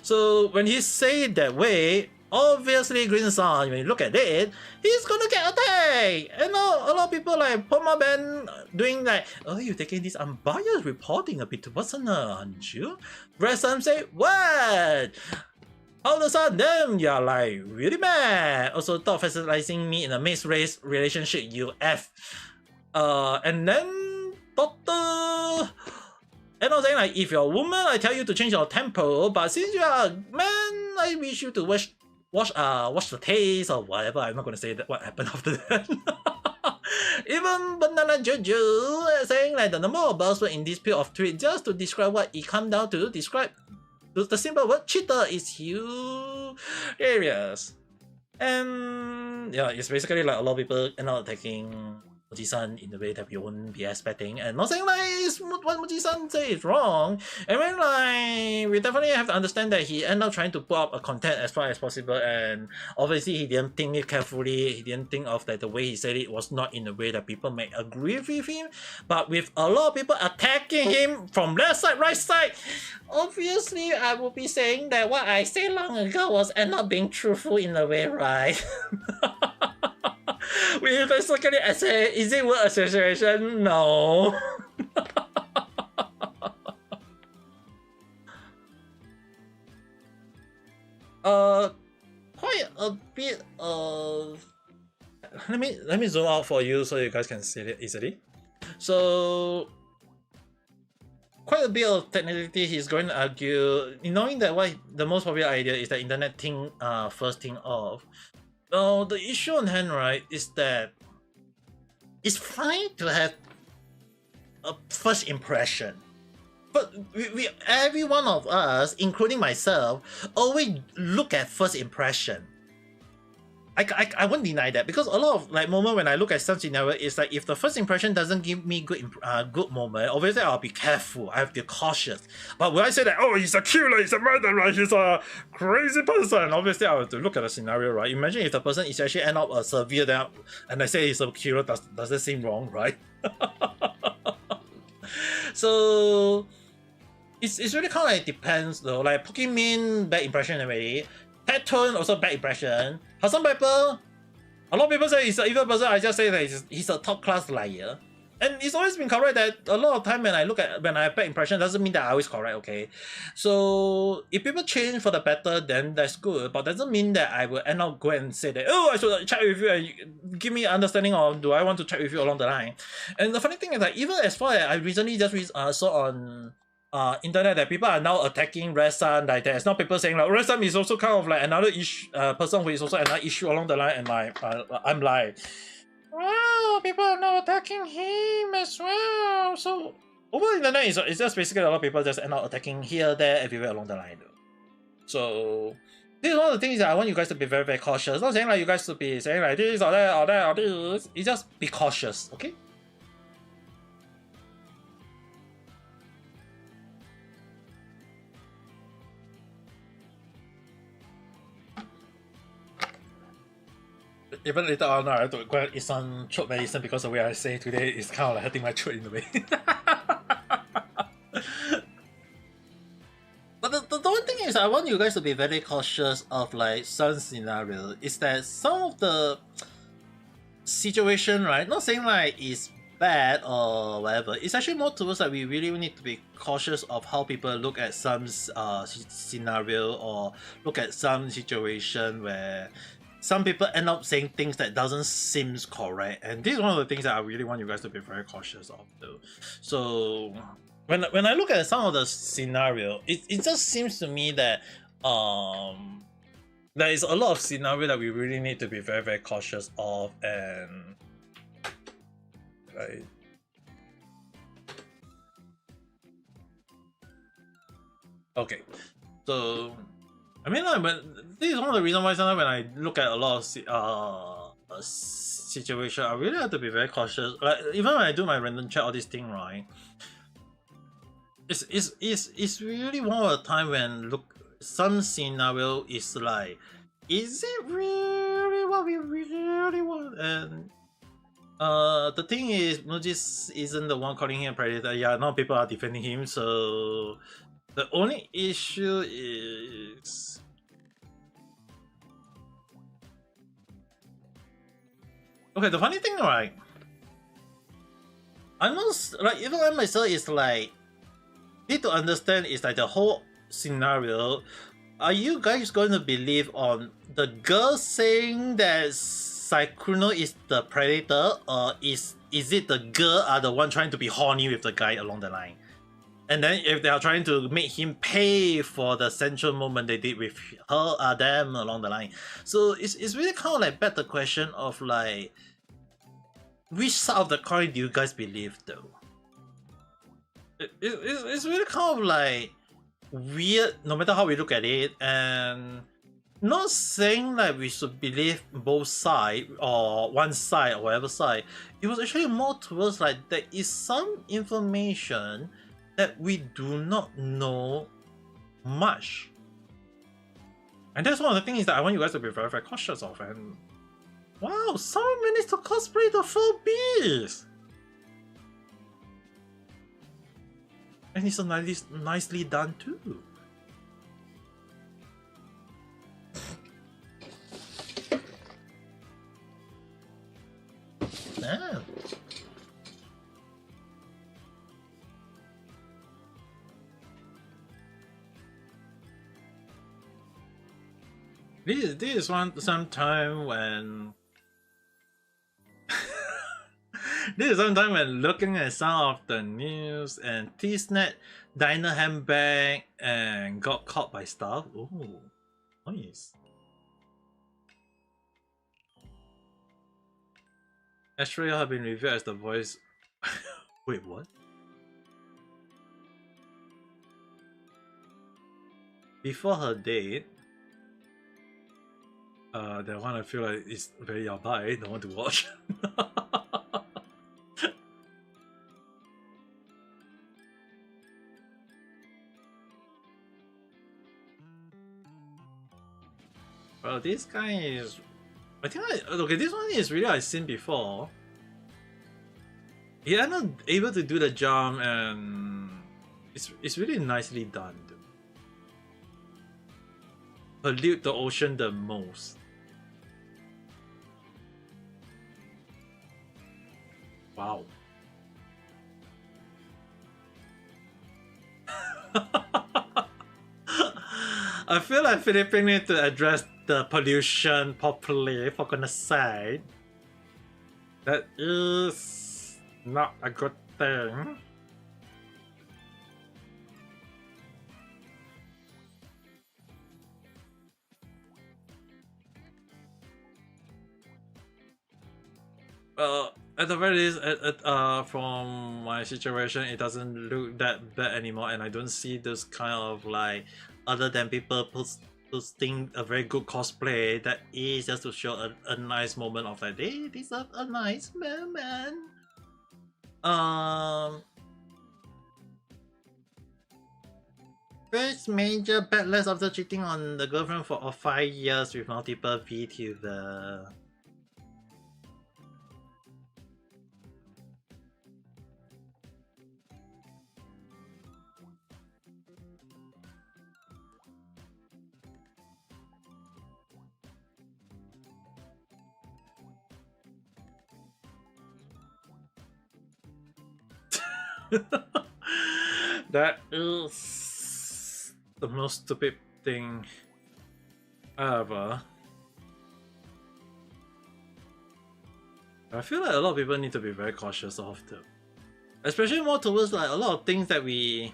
A: So when he say it that way, obviously Green Sun, when you look at it, he's gonna get attacked. And now a lot of people like Poma Ben doing like, oh, you're taking this unbiased reporting a bit too personal, aren't you? Red Sun say, what? All of a sudden, you're like really mad. Also, stop facilitating me in a mixed race relationship, you F. And then Doctor. And I was saying like, if you're a woman, I tell you to change your tempo. But since you're a man, I wish you to watch the taste or whatever. I'm not gonna say that what happened after that. Even Banana Jojo saying like the number of buzzwords in this period of tweet just to describe what it come down to describe the simple word cheater is hilarious. And yeah, it's basically like a lot of people end up attacking Mujin in the way that we won't be expecting, and not saying like what Mujin say is wrong. I mean, like, we definitely have to understand that he ended up trying to put up a content as far as possible, and obviously he didn't think it carefully. He didn't think of that the way he said it was not in a way that people may agree with him. But with a lot of people attacking him from left side, right side, obviously I will be saying that what I said long ago was not being truthful in a way, right? We basically say, is it word association? No. Quite a bit of. Let me zoom out for you so you guys can see it easily. So quite a bit of technicality he's going to argue, knowing that what the most popular idea is the internet thing first thing off. So the issue on hand, right, is that it's fine to have a first impression. But we every one of us, including myself, always look at first impression. I won't deny that, because a lot of like moment when I look at some scenario, it's like if the first impression doesn't give me good moment, obviously I'll be careful. I have to be cautious. But when I say that, oh, he's a killer, he's a murderer, he's a crazy person, obviously I have to look at the scenario, right? Imagine if the person is actually end up a severe down, and I say he's a killer, does that seem wrong, right? So it's really kind of like depends though. Like Pokemon, bad impression already. Pet tone also bad impression. How some people, a lot of people say he's an evil person. I just say that he's a top class liar. And it's always been correct that a lot of time when I have bad impression, doesn't mean that I always correct, okay? So if people change for the better, then that's good. But doesn't mean that I will end up go and say that, oh, I should chat with you and give me understanding of do I want to chat with you along the line. And the funny thing is that even as far as I recently just saw on internet that people are now attacking Red Sun like that. It's not people saying like Red Sun is also kind of like another person who is also another issue along the line, and like I'm like, wow, people are now attacking him as well. So over the internet it's just basically a lot of people just end up attacking here, there, everywhere along the line. So this is one of the things that I want you guys to be very, very cautious. Not saying like you guys to be saying like this or that or that or this. You just be cautious, okay? Even later on, I have to go and eat some throat medicine because the way I say today is kind of like hurting my throat in a way. But the one thing is, I want you guys to be very cautious of like some scenario. Is that some of the situation, right? Not saying like it's bad or whatever. It's actually more towards that we really need to be cautious of how people look at some scenario or look at some situation where some people end up saying things that doesn't seem correct, and this is one of the things that I really want you guys to be very cautious of though. So when I look at some of the scenario, it just seems to me that there is a lot of scenario that we really need to be very, very cautious of, and right. Okay, so I mean, like, but this is one of the reasons why sometimes when I look at a lot of situation, I really have to be very cautious. Like even when I do my random chat, all this thing, right? it's really one of the time when look some scenario is like, is it really what we really want? And the thing is, Mujin isn't the one calling him a predator. Yeah, now people are defending him. So the only issue is, okay. The funny thing, right? I'm not like, even I myself is like, need to understand is like the whole scenario. Are you guys going to believe on the girl saying that Sykkuno is the predator, or is it the girl are the one trying to be horny with the guy along the line? And then if they are trying to make him pay for the sensual moment they did with her, them along the line. So it's really kind of like better question of like, which side of the coin do you guys believe though? It's really kind of like weird no matter how we look at it, and not saying like we should believe both sides or one side or whatever side. It was actually more towards like there is some information that we do not know much, and that's one of the things that I want you guys to be very, very cautious of. And wow, someone managed to cosplay the full beast, and it's so nicely done too. Yeah. This is some time when this is some time when looking at some of the news and T-Snet diner handbag and got caught by stuff. Oh, nice. Astrea have been revealed as the voice. Wait, what? Before her date. That one I feel like is very yabai, don't want to watch. Well, this guy is, I think okay, this one is really I've seen before. Yeah, I'm not able to do the jump, and it's really nicely done. Pollute the ocean the most. Wow. I feel like Philippines need to address the pollution properly, for goodness sake. That is not a good thing. At the very least, from my situation, it doesn't look that bad anymore, and I don't see this kind of like, other than people posting a very good cosplay that is just to show a nice moment of like, hey, this is a nice moment. First major backlash after cheating on the girlfriend for 5 years with multiple VTuber. That is the most stupid thing ever. I feel like a lot of people need to be very cautious of them, especially more towards like a lot of things that we,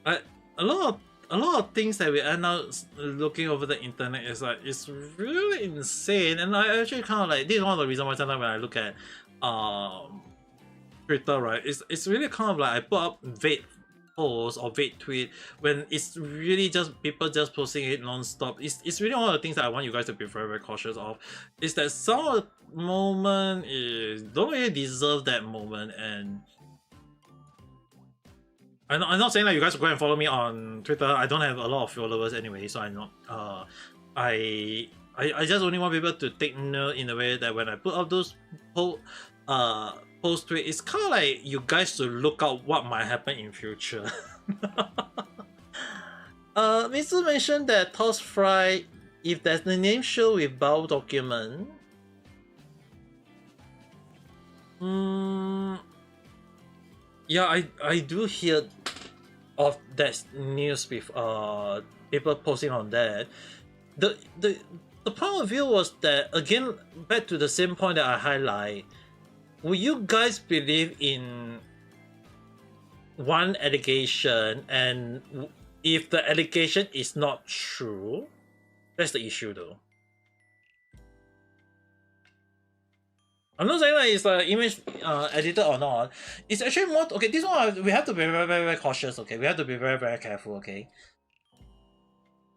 A: like a lot of things that we end up looking over the internet is like, it's really insane. And I actually kind of like, this is one of the reasons why sometimes when I look at Twitter, right, it's really kind of like I put up vague post or vague tweet when it's really just people just posting it non-stop. It's really one of the things that I want you guys to be very, very cautious of, is that some of the moment is don't really deserve that moment. And I'm not saying that you guys go and follow me on Twitter. I don't have a lot of followers anyway, so I'm not. I just only want people to take note in a way that when I put up those post tweet, it's kind of like you guys to look out what might happen in future. Mr. mentioned that Toss Fry, if there's the name show with bow document. Yeah, I do hear of that news with people posting on that. The point of view was that, again, back to the same point that I highlight. Will you guys believe in one allegation, and if the allegation is not true, that's the issue though. I'm not saying that it's an image editor or not. It's actually more, okay, this one we have to be very, very, very cautious, okay? We have to be very, very careful, okay?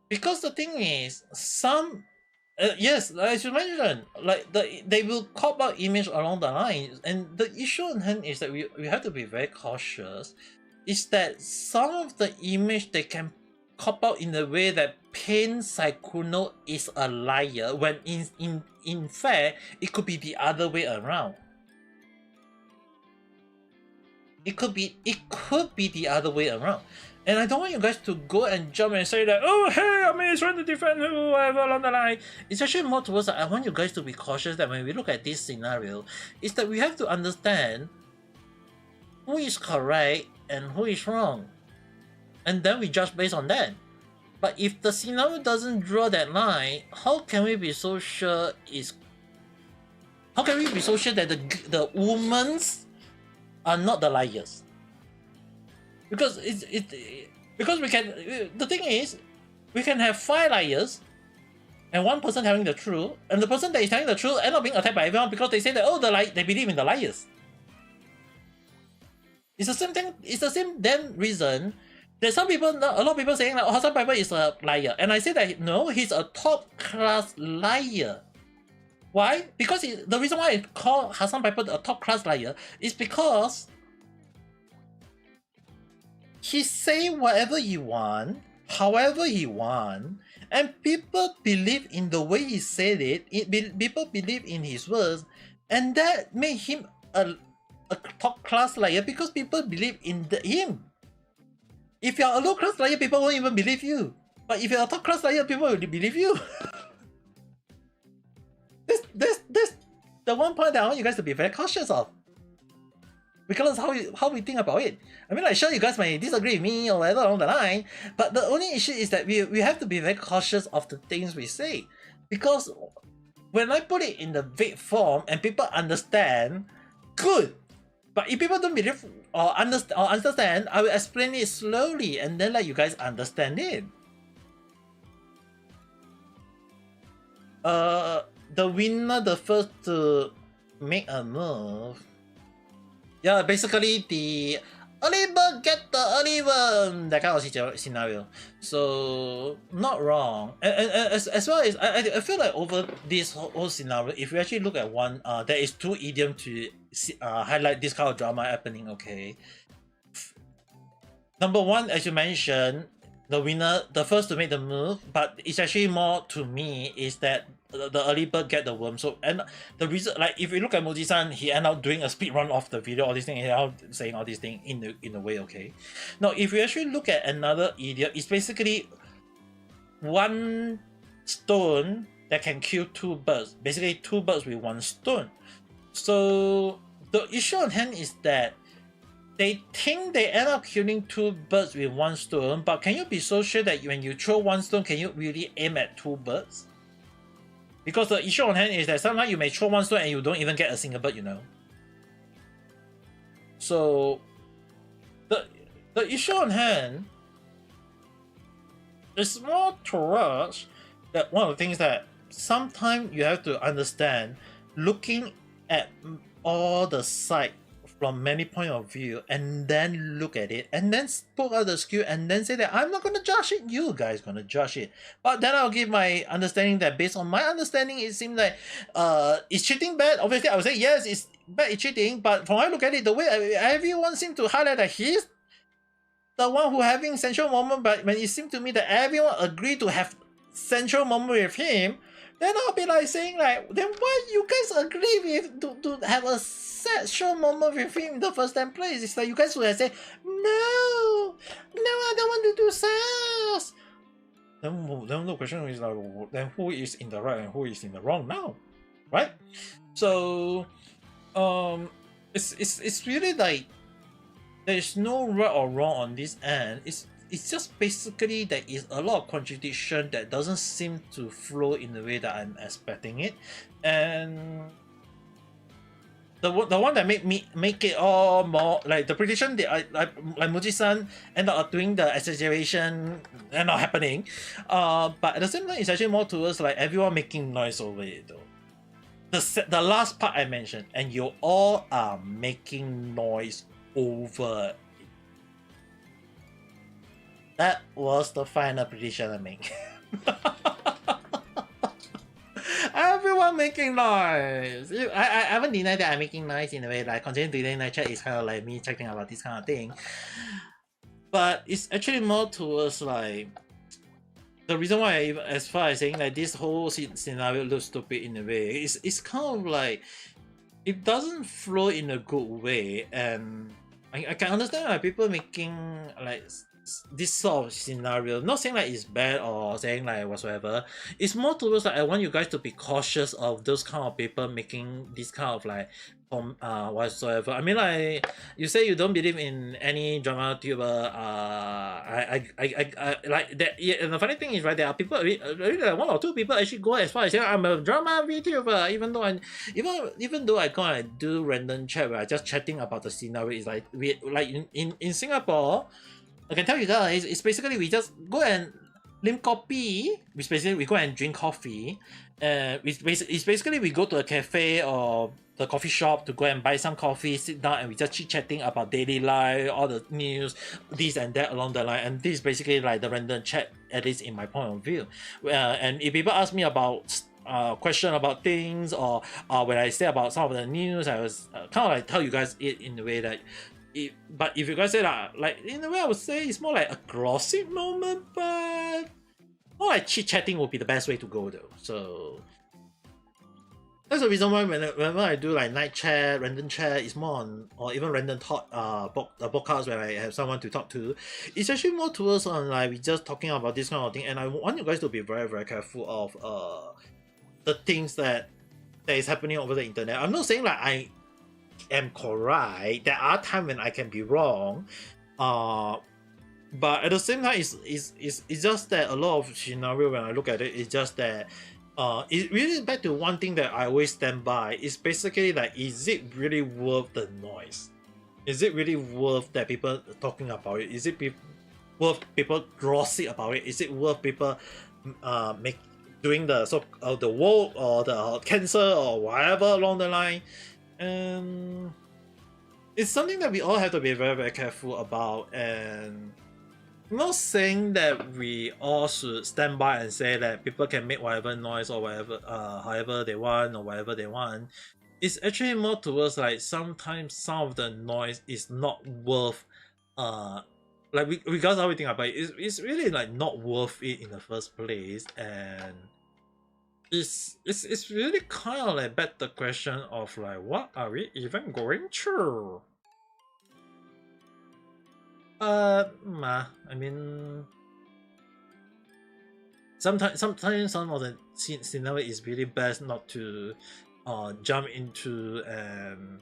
A: Because the thing is, some, yes, as you mentioned, like they will cop out image along the line, and the issue on hand is that we have to be very cautious. Is that some of the image they can cop out in a way that paint Sykkuno is a liar, when in fact it could be the other way around. It could be the other way around. And I don't want you guys to go and jump and say that, oh hey, I mean, it's trying to defend whoever along the line. It's actually more towards that I want you guys to be cautious that when we look at this scenario, is that we have to understand who is correct and who is wrong. And then we judge based on that. But if the scenario doesn't draw that line, how can we be so sure that the women's are not the liars? Because because we can, the thing is, we can have 5 liars and one person telling the truth, and the person that is telling the truth end up being attacked by everyone because they say that, oh, they believe in the liars. It's the same thing. It's the same damn reason that a lot of people saying that, oh, Hassan Piper is a liar, and I say that no, he's a top class liar. Why? Because the reason why I call Hassan Piper a top class liar is because he say whatever he want, however he want, and people believe in the way he said it. People believe in his words, and that made him a top class liar because people believe in him. If you're a low class liar, people won't even believe you. But if you're a top class liar, people will believe you. This the one point that I want you guys to be very cautious of. Because how we think about it. I mean, like, sure, you guys may disagree with me or whatever along the line, but the only issue is that we have to be very cautious of the things we say. Because when I put it in the vague form and people understand, good. But if people don't believe or understand, I will explain it slowly and then let you guys understand it. The winner, the first to make a move. Yeah, basically the early bird get the early worm, that kind of scenario. So not wrong. And as well as I feel like over this whole scenario, if you actually look at one, there is 2 idioms to highlight this kind of drama happening. Okay. Number 1, as you mentioned, the winner, the first to make the move, but it's actually more to me is that the early bird get the worm. So, and the reason, like, if you look at Mujin, he ended up doing a speed run of the video, all these things, and saying all these things in a way, okay. Now, if you actually look at another idiom, it's basically 1 stone that can kill 2 birds. Basically, 2 birds with 1 stone. So the issue on hand is that they think they end up killing 2 birds with 1 stone, but can you be so sure that when you throw 1 stone, can you really aim at 2 birds? Because the issue on hand is that sometimes you may throw 1 stone and you don't even get a single bird, you know. So the issue on hand is more towards that one of the things that sometimes you have to understand, looking at all the sides from many point of view, and then look at it, and then spoke out the skill, and then say that I'm not gonna judge it, you guys gonna judge it. But then I'll give my understanding that based on my understanding, it seems like is cheating bad? Obviously, I would say yes, it's bad, it's cheating. But from I look at it, the way everyone seems to highlight that he's the one who having central moment, but when it seemed to me that everyone agreed to have central moment with him, then I'll be like saying like, then why you guys agree with to have a central moment with him in the first 10 place? It's like you guys would have said, no, I don't want to do sales. Then the question is like, then who is in the right and who is in the wrong now, right? So, it's really like there's no right or wrong on this end. It's just basically there is a lot of contradiction that doesn't seem to flow in the way that I'm expecting it, and the one that make it all more like the prediction that I like Mujin ended up doing the exaggeration and not happening, but at the same time it's actually more towards like everyone making noise over it though. The last part I mentioned, and you all are making noise over it. That was the final prediction I make. Everyone making noise. I haven't denied that I'm making noise in a way, like continuing to delay night chat is kind of like me checking about this kind of thing. But it's actually more towards like the reason why as far as saying like this whole scenario looks stupid in a way, it's kind of like it doesn't flow in a good way, and I can understand why people making like this sort of scenario, not saying like it's bad or saying like whatsoever. It's more towards like I want you guys to be cautious of those kind of people making this kind of like whatsoever. I mean, like you say you don't believe in any drama tuber. I like that. Yeah, and the funny thing is, right, there are people, really like one or two people actually go as far as saying I'm a drama VTuber, even though even though I go and do random chat where I just chatting about the scenario. Is like we like in Singapore. I can tell you that it's basically we just go and lim coffee, which basically we go and drink coffee. It's basically we go to a cafe or the coffee shop to go and buy some coffee, sit down, and we just chit-chatting about daily life, all the news, this and that along the line. And this is basically like the random chat, at least in my point of view. And if people ask me about question about things, or when I say about some of the news, I was kind of like tell you guys it in a way that. But if you guys say that, like in a way, I would say it's more like a gossip moment, but more like chit-chatting would be the best way to go though. So that's the reason why whenever I do like night chat, random chat, it's more on, or even random talk podcast where I have someone to talk to. It's actually more towards on like we just talking about this kind of thing, and I want you guys to be very, very careful of the things that is happening over the internet. I'm not saying like I am correct. There are times when I can be wrong, but at the same time, it's just that a lot of scenario when I look at it, it's just that it really back to one thing that I always stand by. Is basically like, is it really worth the noise? Is it really worth that people talking about it? Is it worth people glossy about it? Is it worth people doing the the woke or the cancer or whatever along the line? And it's something that we all have to be very, very careful about. And I'm not saying that we all should stand by and say that people can make whatever noise or whatever however they want or whatever they want. It's actually more towards like sometimes some of the noise is not worth like regardless of how we think about it, it's really like not worth it in the first place. And it's really kind of like back the question of like, what are we even going through? I mean, sometimes some of the scenario is really best not to jump into and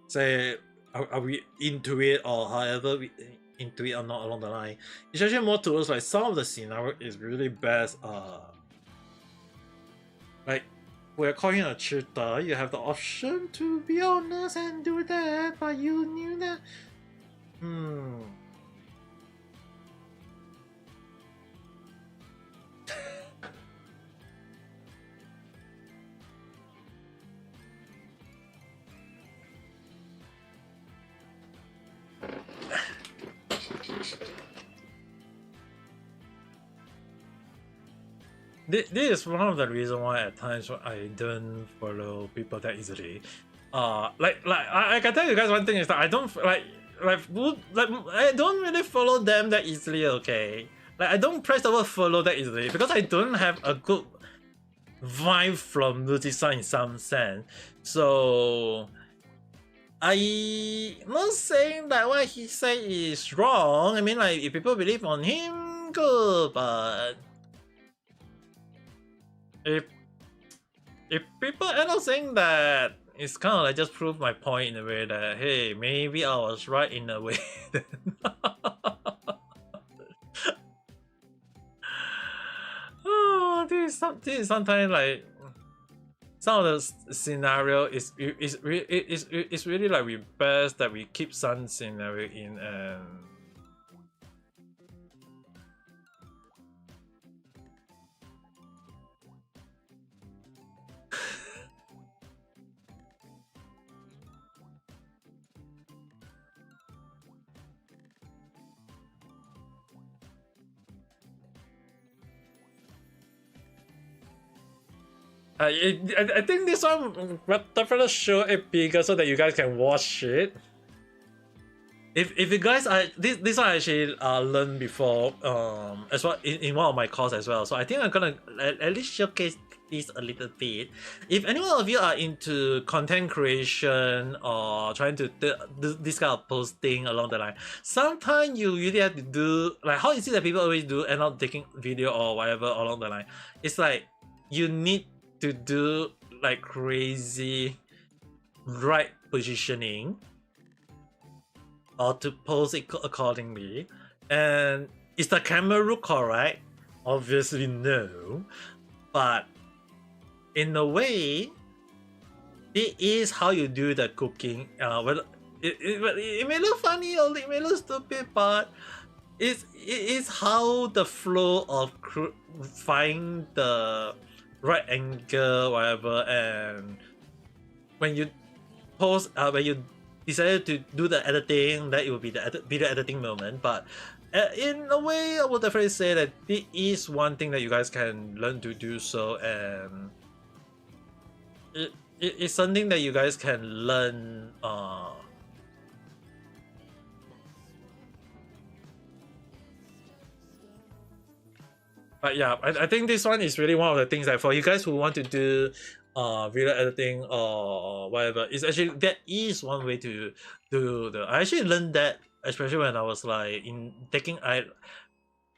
A: say are we into it or however we into it or not along the line. It's actually more towards like some of the scenario is really best like we're calling a cheater, you have the option to be honest and do that, but you knew that. This is one of the reasons why at times I don't follow people that easily. Like I can tell you guys one thing is that I don't like I don't really follow them that easily, okay? Like I don't press the word follow that easily because I don't have a good vibe from Mujin in some sense. So I'm not saying that what he say is wrong. I mean, like if people believe on him, good, but if people end up saying that, it's kind of like just prove my point in a way that hey, maybe I was right in a way. Oh, this is sometimes like some of the scenario is really like we best that we keep some scenario in and. I think this one definitely show it bigger so that you guys can watch it. If you guys are this one I actually learned before as well in one of my courses as well. So I think I'm gonna at least showcase this a little bit. If any one of you are into content creation or trying to do this kind of posting along the line, sometimes you really have to do like how is it that people always do end up taking video or whatever along the line. It's like you need to do like crazy right positioning or to pose it accordingly. And is the camera look correct? Obviously no, but in a way it is how you do the cooking. Well, it may look funny or it may look stupid, but it is how the flow of find the right angle, whatever, and when you pose, when you decided to do the editing, that it will be the video editing moment. But in a way, I would definitely say that it is one thing that you guys can learn to do so, and it's something that you guys can learn. But yeah, I think this one is really one of the things that for you guys who want to do video editing or whatever, it's actually that is one way to do the. I actually learned that especially when I was like in taking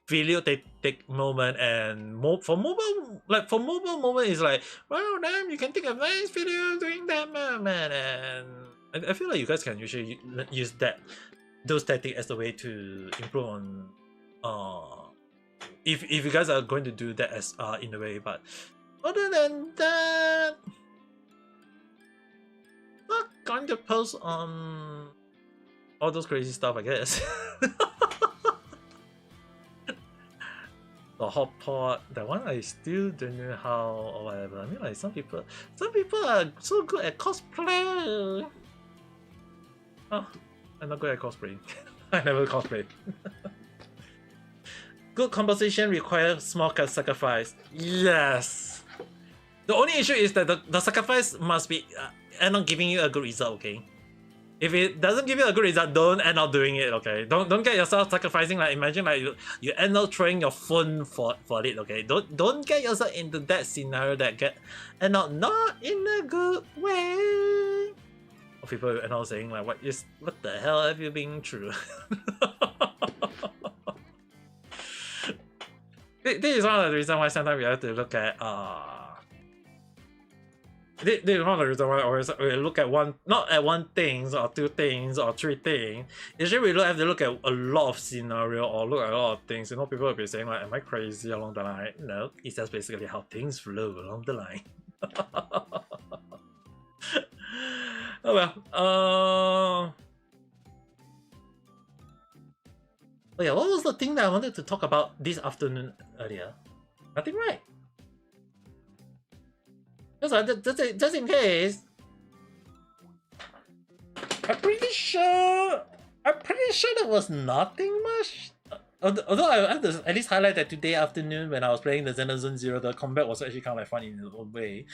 A: video take moment, and for mobile moment is like wow damn, you can take a nice video doing that moment, and I feel like you guys can usually use those tactics as a way to improve on if you guys are going to do that as in a way. But other than that, not going to post on all those crazy stuff, I guess. The hot pot, that one I still don't know how or whatever. I mean, like some people are so good at cosplay. Oh, I'm not good at cosplay. I never cosplay. Good composition requires small sacrifice. Yes. The only issue is that the sacrifice must be end up giving you a good result. Okay. If it doesn't give you a good result, don't end up doing it. Okay. Don't get yourself sacrificing. Like imagine like you end up throwing your phone for it. Okay. Don't get yourself into that scenario that end up not in a good way. Or people end up saying like what the hell have you been through? This is one of the reasons why sometimes we have to look at this is one of the reasons why we look at not at one thing or two things or three things. Usually we have to look at a lot of scenario or look at a lot of things. You know, people will be saying like, am I crazy along the line? No, it's just basically how things flow along the line. Oh well. Oh yeah, what was the thing that I wanted to talk about this afternoon earlier? Nothing, right? Just in case. I'm pretty sure there was nothing much although I have to at least highlight that today afternoon when I was playing the Xenosaga Zero, the combat was actually kind of like fun in its own way.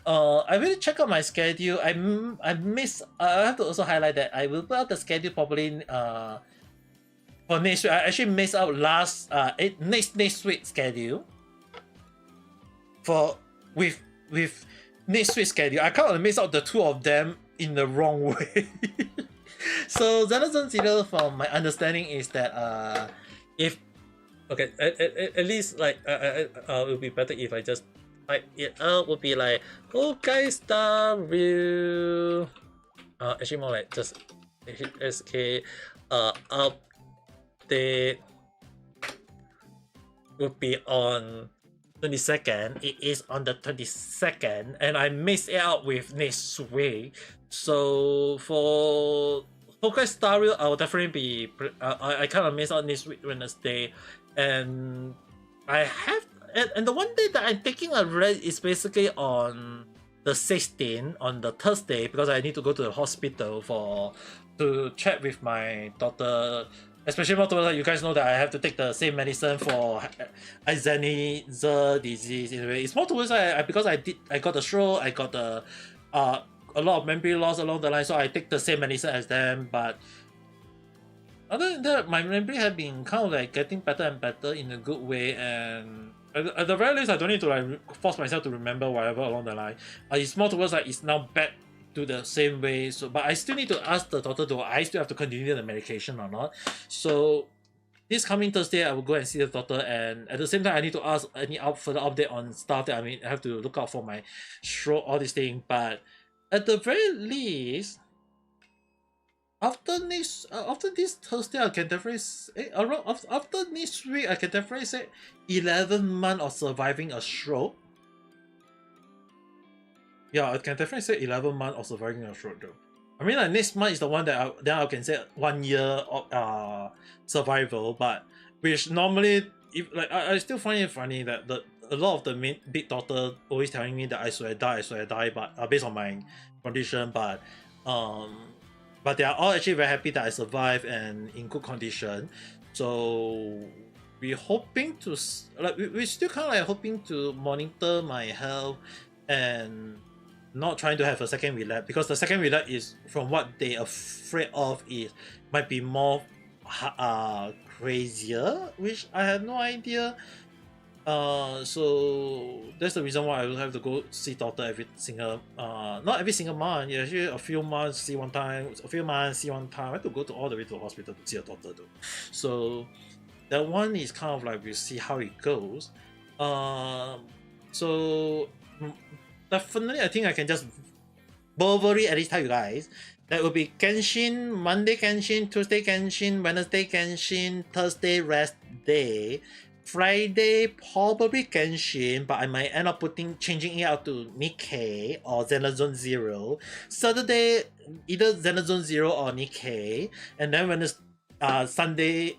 A: I really check out my schedule. I have to also highlight that I will put out the schedule probably for next week. I actually missed out next week's schedule with next week's schedule. I kind of missed out the two of them in the wrong way. So Xenosaga Zero, from my understanding, is that if okay, at least like it would be better if I just type it out. Would be like, oh guys, star review. Actually more like just SK update would be on 22nd. It is on the 22nd, and I missed it out with next week. So for Honkai Star Rail, I will definitely be. I kind of missed out this week Wednesday, and I have. And the one day that I'm taking a rest is basically on the 16th, on the Thursday, because I need to go to the hospital to chat with my doctor. Especially more towards, you guys know that I have to take the same medicine for Alzheimer's disease. Anyway, it's more towards because I got the stroke, I got the a lot of memory loss along the line, so I take the same medicine as them. But other than that, my memory have been kind of like getting better and better in a good way, and at the very least, I don't need to like force myself to remember whatever along the line. It's more towards like it's now back to the same way. So, but I still need to ask the doctor, do I still have to continue the medication or not? So this coming Thursday, I will go and see the doctor, and at the same time, I need to ask any further update on stuff that I have to look out for my stroke, all these things. But at the very least, after this Thursday, I can definitely say, after this week, I can definitely say 11 months of surviving a stroke. Yeah, I can definitely say 11 months of surviving a stroke though. I mean, like next month is the one that then I can say 1 year of survival, but which normally, if like I still find it funny that a lot of the big doctor always telling me that I swear die, but based on my condition, but they are all actually very happy that I survived and in good condition. So we're hoping to like we're still kind of like hoping to monitor my health and not trying to have a second relapse, because the second relapse is, from what they are afraid of, is might be more crazier, which I have no idea. So that's the reason why I will have to go see doctor every single not every single month. Yeah, actually a few months see one time, a few months see one time. I have to go to all the way to the hospital to see a doctor though. So that one is kind of like, we'll see how it goes. So definitely I think I can just verbally at least tell you guys that will be Genshin, Monday Genshin, Tuesday Genshin, Wednesday Genshin, Thursday rest day, Friday probably Genshin, but I might end up changing it out to Nikkei or Xenosaga Zero. Saturday either Xenosaga Zero or Nikkei, and then when it's Sunday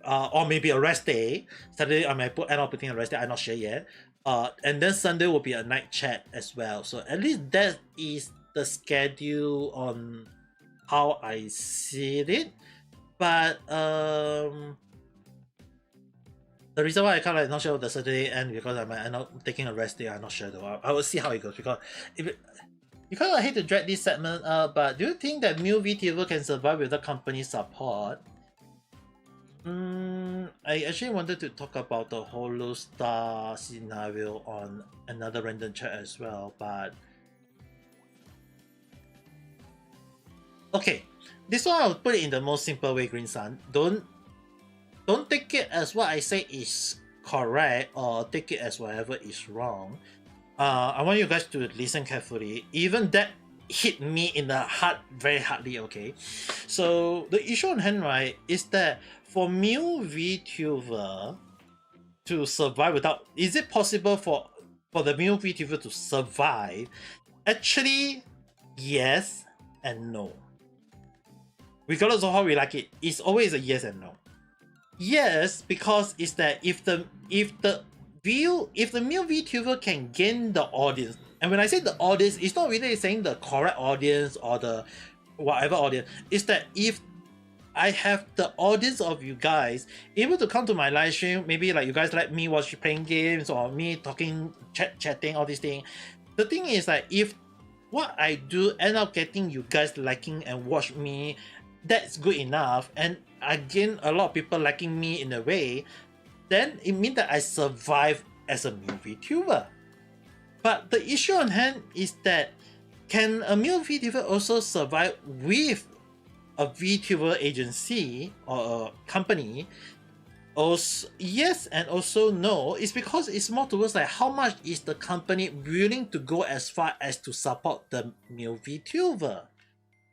A: or maybe a rest day. Saturday I might end up putting a rest day, I'm not sure yet. And then Sunday will be a night chat as well. So at least that is the schedule on how I see it. But the reason why I kind of not sure of the Saturday end, because I might end up taking a rest day, I'm not sure though. I will see how it goes, because you kind of hate to drag this segment up, but do you think that new Vtuber can survive without company support? I actually wanted to talk about the Holo Star scenario on another random chat as well, but okay, this one I'll put it in the most simple way, Green Sun. Don't take it as what I say is correct, or take it as whatever is wrong. I want you guys to listen carefully. Even that hit me in the heart very hardly, okay? So the issue on hand, right, is that for new VTuber to survive without, is it possible for the new VTuber to survive? Actually, yes and no. Regardless of how we like it, it's always a yes and no. Yes, because it's that if the new VTuber can gain the audience, and when I say the audience, it's not really saying the correct audience or the whatever audience, it's that if I have the audience of you guys able to come to my live stream. Maybe like you guys let me watch playing games or me talking, chatting, all these things. The thing is like if what I do end up getting you guys liking and watch me, that's good enough. And I gain a lot of people liking me in a way, then it means that I survive as a new VTuber. But the issue on hand is that can a new VTuber also survive with a VTuber agency or a company? Also, yes and also no. It's because it's more towards like how much is the company willing to go as far as to support the new VTuber.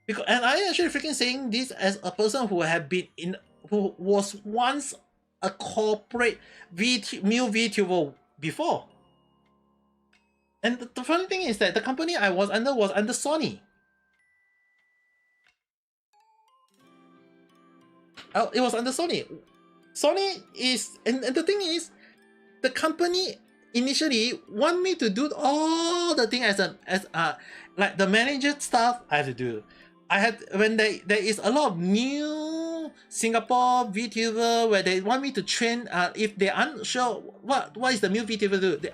A: Because, and I actually freaking saying this as a person who who was once a corporate new VTuber before. And the funny thing is that the company I was under Sony. It was under Sony. Sony is, and the thing is, the company initially want me to do all the thing as like the manager stuff I have to do. I had when there is a lot of new Singapore VTuber where they want me to train. If they're unsure what is the new VTuber do,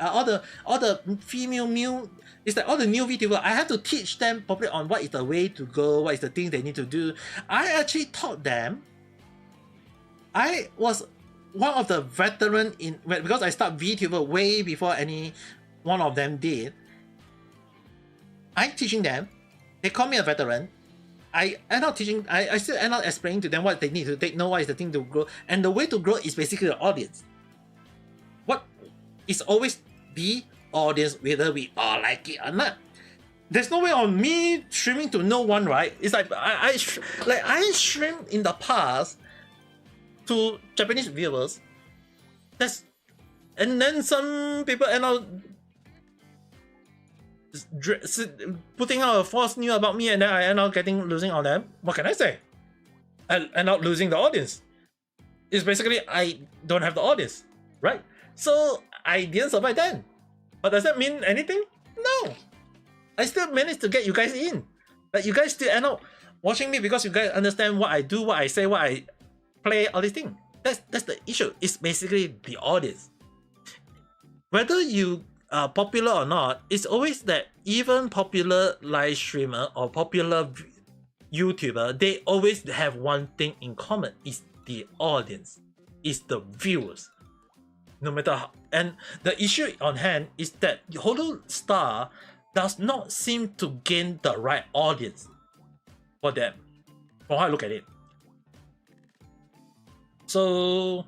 A: all the female new. It's like all the new VTuber. I have to teach them properly on what is the way to go, what is the thing they need to do. I actually taught them. I was one of the veteran in because I start VTuber way before any one of them did. I'm teaching them. They call me a veteran. I end up teaching. I still end up explaining to them what they need to take. Know what is the thing to grow, and the way to grow is basically the audience. What is always the audience, whether we all like it or not. There's no way on me streaming to no one, right? It's like I streamed in the past to Japanese viewers. And then some people end up putting out a false news about me, and then I end up losing on them. What can I say? I end up losing the audience. It's basically I don't have the audience, right? So I didn't survive then. But does that mean anything? No. I still managed to get you guys in. But you guys still end up watching me because you guys understand what I do, what I say, what I play, all these things. That's the issue. It's basically the audience. Whether you are popular or not, it's always that even popular live streamer or popular YouTuber, they always have one thing in common. It's the audience. It's the viewers. No matter how. And the issue on hand is that Holo Star does not seem to gain the right audience for them. From how I look at it. So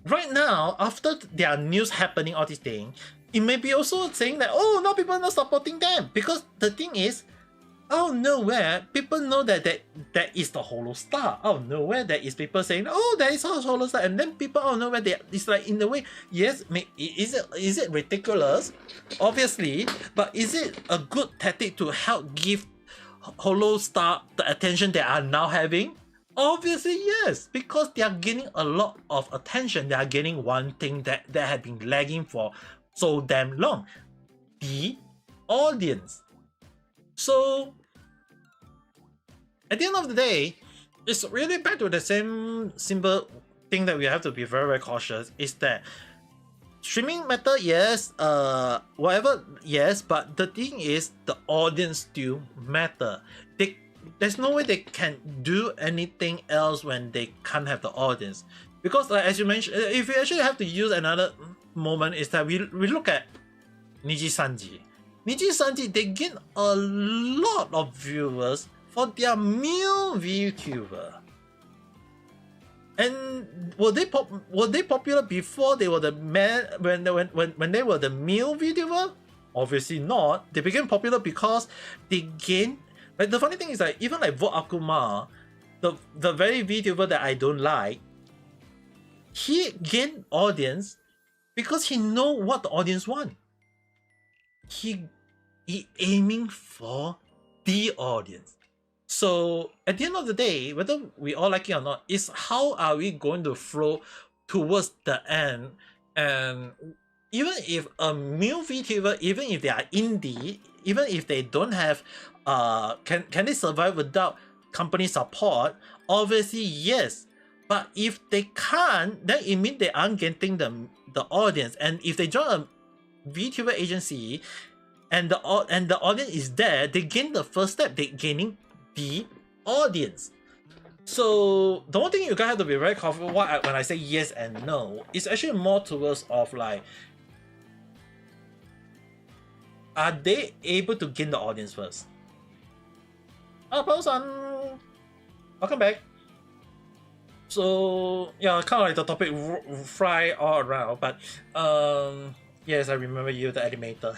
A: right now, after their news happening, all these things, it may be also saying that, oh, now people are not supporting them. Because the thing is, out of nowhere, people know that that is the Holo Star. Out of nowhere, there is people saying, oh, there is a Holo Star. And then people out of nowhere, it's like in a way, yes, is it ridiculous? Obviously, but is it a good tactic to help give Holo Star the attention they are now having? Obviously, yes, because they are gaining a lot of attention. They are gaining one thing that had been lagging for so damn long. The audience. So, at the end of the day, it's really back to the same simple thing that we have to be very, very cautious, is that streaming matter, yes, whatever, yes, but the thing is, the audience still matter. There's no way they can do anything else when they can't have the audience. Because as you mentioned, if we actually have to use another moment, is that we look at Niji Sanji. Niji Sanji, they gain a lot of viewers for their male VTuber. And were they popular before they were the man when they were the male VTuber? Obviously not. They became popular because they gained. Like the funny thing is like even like Akuma, the very VTuber that I don't like, he gained audience because he know what the audience want. He aiming for the audience. So at the end of the day, whether we all like it or not, is how are we going to flow towards the end. And even if a male VTuber, even if they are indie, even if they don't have can they survive without company support, obviously yes. But if they can't, then it means they aren't getting the audience. And if they join a VTuber agency and the audience is there, they gain the first step, they gaining the audience. So the one thing you guys have to be very careful when I say yes and no, it's actually more towards of like, are they able to gain the audience first? Paul-san, welcome back. So yeah, kind of like the topic fly all around, but yes, I remember you, the animator.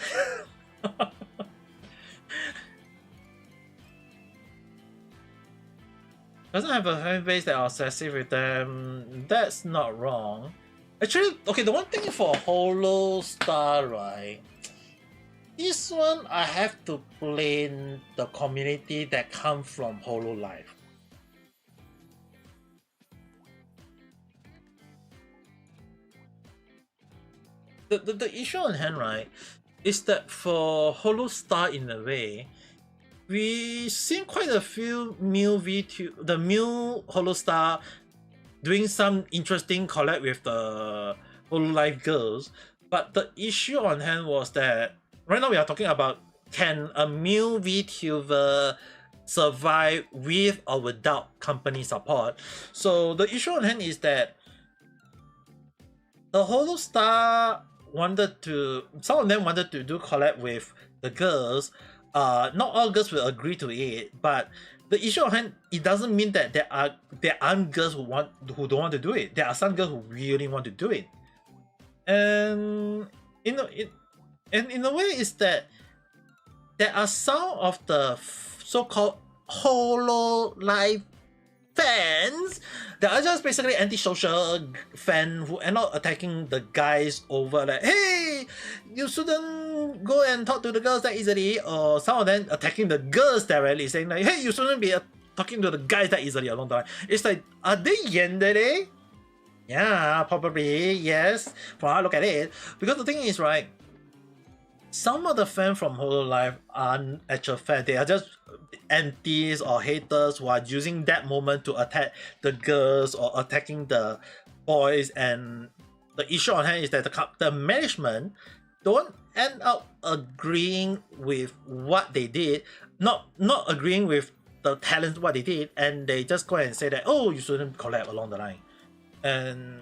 A: Doesn't have a fan base that are obsessive with them. That's not wrong. Actually, okay, the one thing for Holo Star, right? This one I have to blame the community that come from Holo Life. The issue on hand, right, is that for Holo Star in a way, we seen quite a few new the new Holo Star doing some interesting collab with the Holo Life girls, but the issue on hand was that right now we are talking about, can a new VTuber survive with or without company support? So the issue on hand is that the Holo Star wanted to, some of them wanted to do collab with the girls. Not all girls will agree to it, but the issue on hand, it doesn't mean that there aren't girls who don't want to do it. There are some girls who really want to do it, and in a way, is that there are some of the so-called Holo Life fans that are just basically antisocial fans who end up attacking the guys over like, hey, you shouldn't go and talk to the girls that easily, or some of them attacking the girls directly, saying like, hey, you shouldn't be talking to the guys that easily along the line. It's like, are they yandere? Yeah, probably, yes, from how I look at it. Because the thing is, right, some of the fans from Holo Life aren't actual fans. They are just antis or haters who are using that moment to attack the girls or attacking the boys. And the issue on hand is that the management don't end up agreeing with what they did, not agreeing with the talent what they did, and they just go and say that, oh, you shouldn't collab along the line. And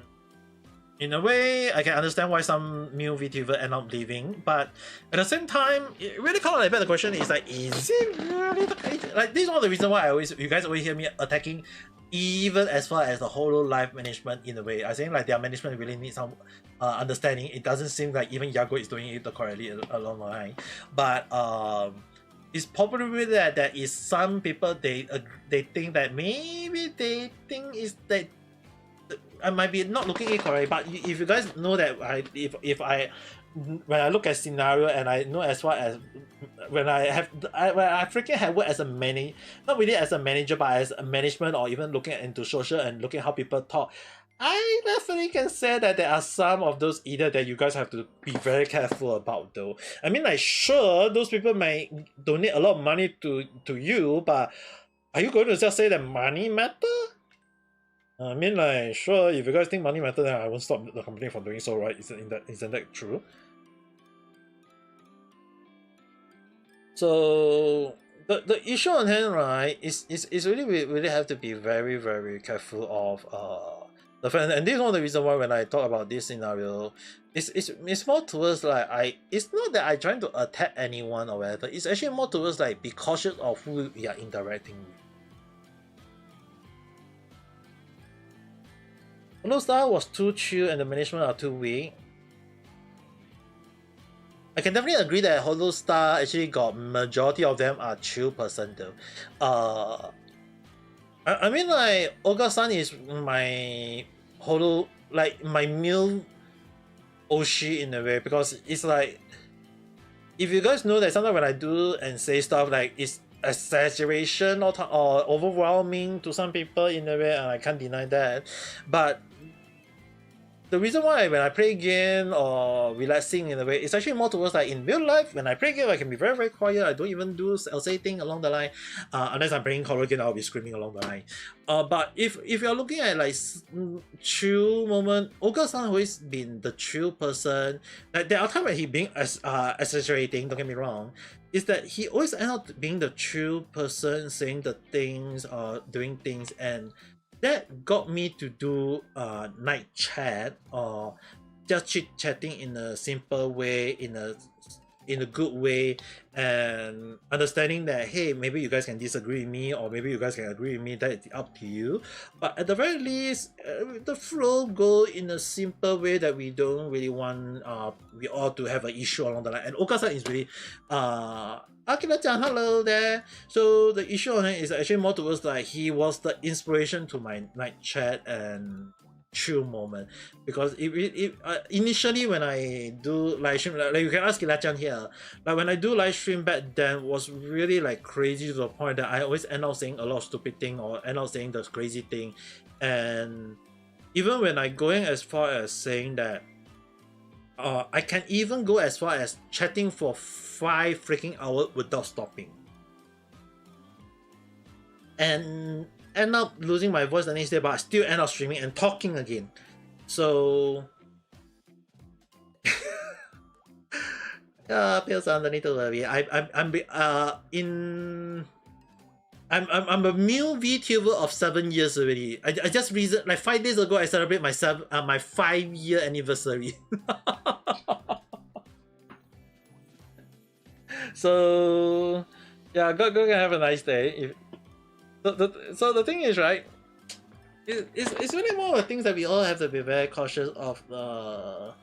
A: in a way, I can understand why some new VTuber end up leaving, but at the same time, it really kind of like the question is like, is it really the case? Like, this is one of the reasons why you guys always hear me attacking, even as far as the Holo Life management in a way. I think like their management really needs some understanding. It doesn't seem like even Yago is doing it correctly along the line, but it's probably that there is some people they think that maybe they think is that. I might be not looking at it correctly, but if you guys know that when I look at scenario and I know as far as when I freaking have worked as a not really as a manager, but as a management, or even looking into social and looking at how people talk, I definitely can say that there are some of those either that you guys have to be very careful about though. I mean, like, sure, those people may donate a lot of money to you, but are you going to just say that money matter? I mean, like, sure, if you guys think money matters, then I won't stop the company from doing so, right? Isn't that true? So the issue on hand, right, is really we really have to be very, very careful of the fans. And this is one of the reasons why when I talk about this scenario, it's more towards like it's not that I trying to attack anyone or whatever. It's actually more towards like be cautious of who we are interacting with. Holo Star was too chill and the management are too weak. I can definitely agree that Holo Star actually got majority of them are chill person though. I mean, like, Oga-san is my Holo, like my male Oshi in a way, because it's like, if you guys know that sometimes when I do and say stuff like it's exaggeration or overwhelming to some people in a way, and I can't deny that, but the reason why when I play game or relaxing in a way, it's actually more towards like in real life. When I play game, I can be very very quiet. I don't even do I'll say thing along the line, unless I'm playing horror game, I'll be screaming along the line. But if you're looking at like chill moment, Oka-san always been the chill person. Like there are times when he being exaggerating. Don't get me wrong. Is that he always end up being the chill person, saying the things or doing things, and that got me to do night chat or just chit chatting in a simple way, in a good way, and understanding that hey, maybe you guys can disagree with me or maybe you guys can agree with me. That is up to you. But at the very least, the flow go in a simple way that we don't really want we all to have an issue along the line. And Okasan is really Akira-chan, hello there. So the issue on it is actually more towards like he was the inspiration to my night chat and chill moment, because initially when I do live stream, like you can ask Kila-chan here, like when I do live stream back then was really like crazy to the point that I always end up saying a lot of stupid thing or end up saying the crazy thing. And even when I going as far as saying that I can even go as far as chatting for 5 freaking hours without stopping, and end up losing my voice the next day, but I still end up streaming and talking again. So feels underneath to worry. I'm a new VTuber of 7 years already. I just recent like 5 days ago I celebrate my 5-year anniversary. So yeah, go have a nice day. So the thing is, right, it's really more of things that we all have to be very cautious of. A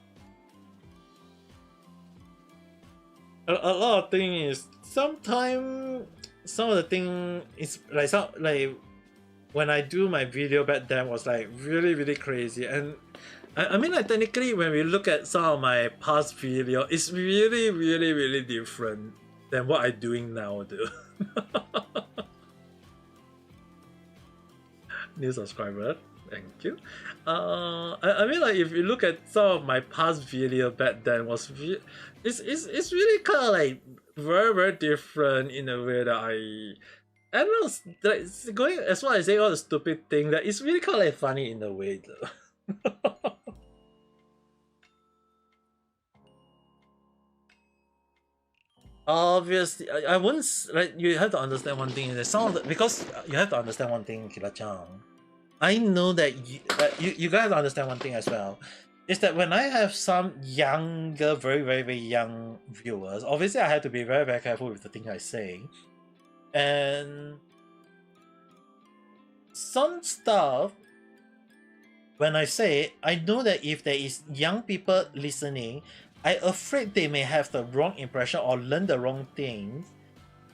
A: lot of thing is sometimes some of the thing is like when I do my video back then was like really crazy. And I mean like technically when we look at some of my past video, it's really different than what I'm doing now, dude. New subscriber, thank you. I mean like if you look at some of my past video back then was it's really kind of like very different in a way that I don't know, like going as far as saying all the stupid thing, that it's really kind of like funny in a way though. Obviously, I wouldn't like you have to understand one thing, that some of the, because you have to understand one thing, Kila-chan. I know that you guys have to understand one thing as well, is that when I have some younger, very young viewers, obviously I have to be very careful with the things I say. And some stuff, when I say it, I know that if there is young people listening, I afraid they may have the wrong impression or learn the wrong things.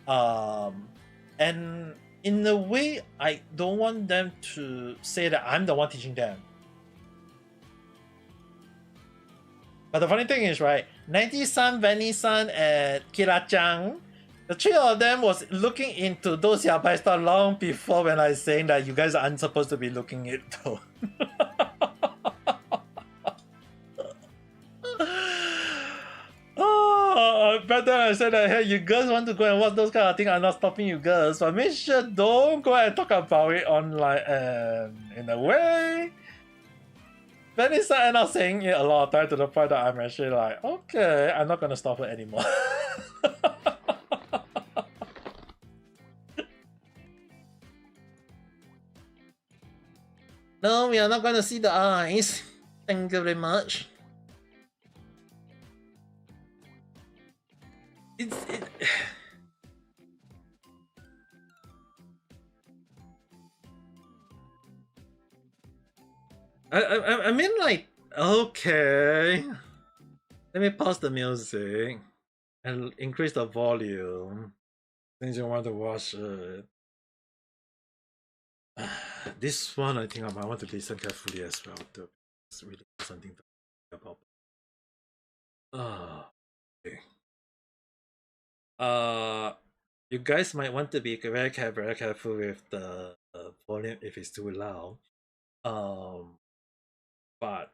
A: And in a way, I don't want them to say that I'm the one teaching them. But the funny thing is, right, 90-san, Vanny-san, and Kira-chan, the 3 of them was looking into those yabai stuff long before when I was saying that you guys aren't supposed to be looking it though. Back then I said that hey, you girls want to go and watch those kind of things, I'm not stopping you girls, but make sure don't go and talk about it online. And in a way, Vanessa ended up saying it a lot of time to the point that I'm actually like, okay, I'm not gonna stop it anymore. No, we are not gonna see the eyes. Thank you very much. I mean like, okay, let me pause the music and increase the volume since you want to watch it. This one I think I might want to listen carefully as well too. It's really something to think about. Okay. You guys might want to be very careful with the volume if it's too loud. But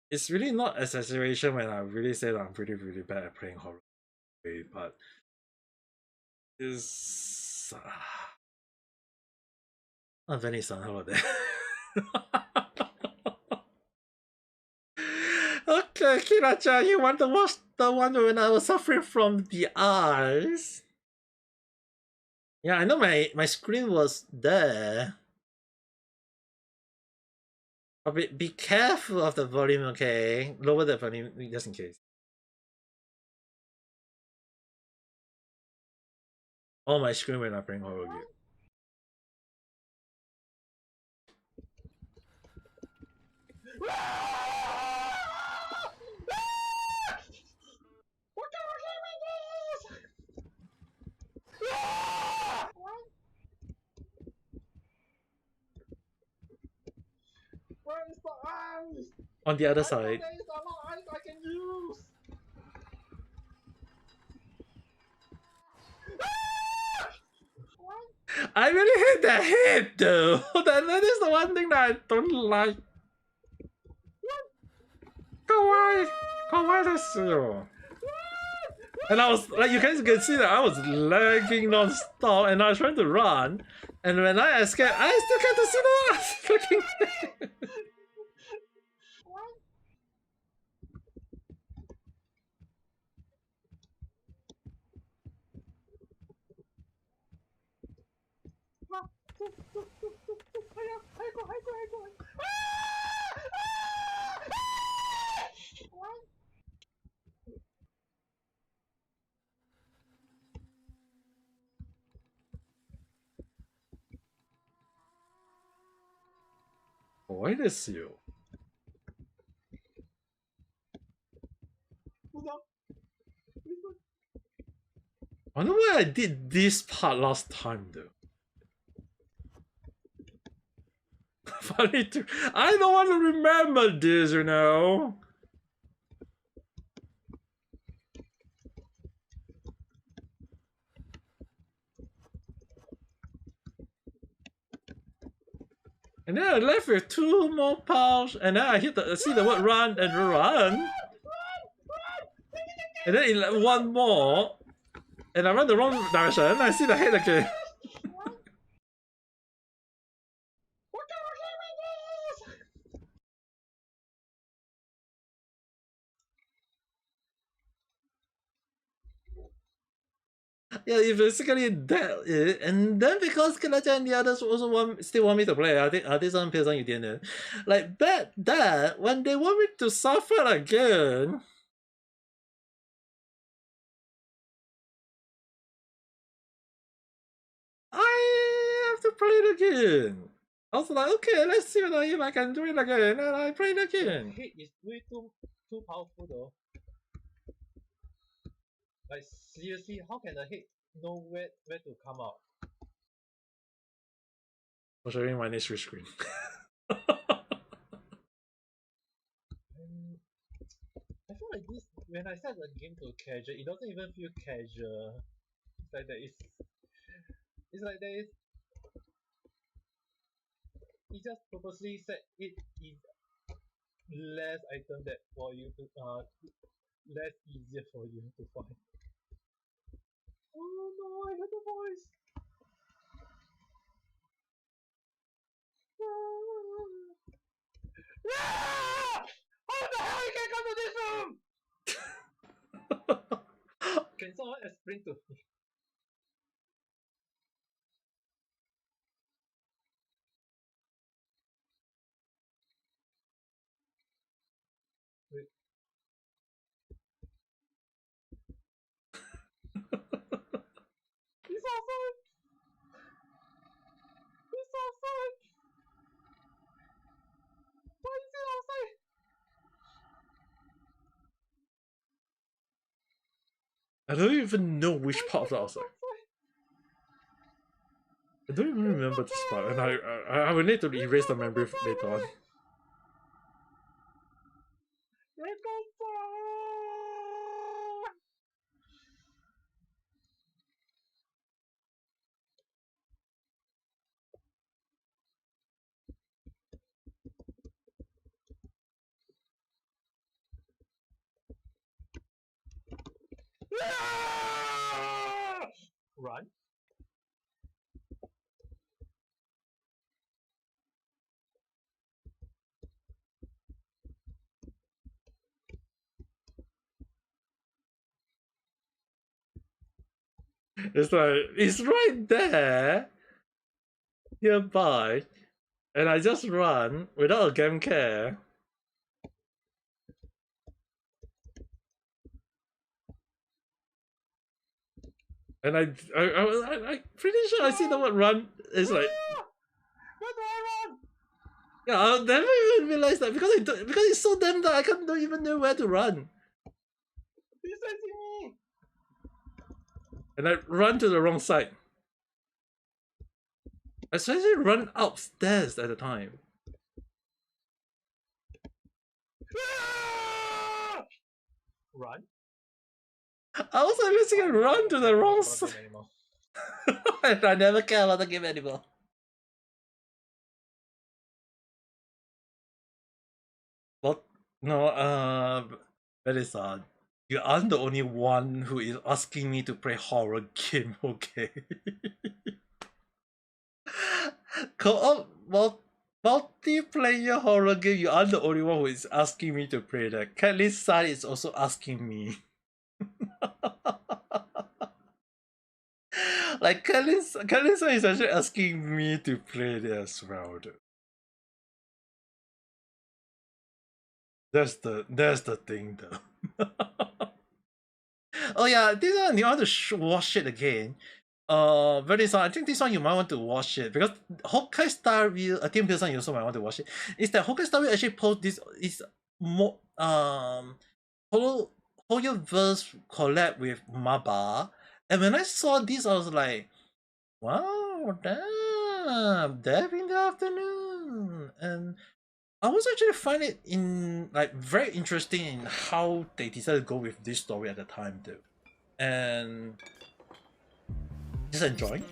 A: It's really not exaggeration when I really say that I'm really bad at playing horror game, but it's not very son. How about that? Okay, Kira-chan, you want to watch the one when I was suffering from the eyes? Yeah, I know my screen was there. But be careful of the volume, okay? Lower the volume just in case. Oh, my screen when I bring horror game.
B: Where is the ice?
A: On the other
B: I
A: side.
B: there is a lot of ice I can use.
A: I really hate the head though. That is the one thing that I don't like. Kawaii, kawaii desu. And I was like, you guys can see that I was lagging non-stop, and I was trying to run. And when I escaped, I still get to see the fucking thing. Why this you? I wonder why I did this part last time though. Funny too. I don't want to remember this, you know. And then I left with 2 more pouch, and then I see the word run and run. And then one more, and I run the wrong direction, and I see the head again. Yeah, if basically that is, and then because Kanacha and the others also still want me to play, I think this one appears on you didn't. Like that when they want me to suffer again. I have to play it again. I was like, okay, let's see if I can do it again, and I play it again.
B: The hit is way too powerful though. Like seriously, how can the hit know where to come out?
A: I'm showing my next screen.
B: I feel like this when I set the game to casual, it doesn't even feel casual. It's like there is. It's like there is. It just purposely set it in less item that for you to less easier for you to find. Oh no! I heard the voice. Ah! How the hell you can come to this room? Can someone explain to me? Wait. He's outside! He's outside! Why is he outside?
A: I don't even know which part of outside. I don't even remember this part, and I will need to erase the memory later on.
B: Run.
A: It's like it's right there, nearby, and I just run without a game care. And I pretty sure I see the word run. It's like,
B: Where do I run?
A: yeah, I never even realized that because because it's so damn dark. I don't even know where to run.
B: He's chasing me.
A: And I run to the wrong side. I especially run upstairs at the time.
B: Run.
A: I was basically run to the wrong side. I never care about the game anymore. Well, no, that is you aren't the only one who is asking me to play horror game, okay? Co-op multiplayer horror game, you aren't the only one who is asking me to play that. Catlyn's son is also asking me. Like Catlyn's son is actually asking me to play it as well. Though. That's the thing though. Oh yeah, this one you want to watch it again. Very soon. I think this one you might want to watch it because Honkai Star Rail. I think Pilsen you also might want to watch it. Is that Honkai Star Rail actually post this is more Hoyoverse collab with Maba, and when I saw this, I was like, wow, damn, Dev in the afternoon, and I was actually find it in like very interesting in how they decided to go with this story at the time too, and just enjoying.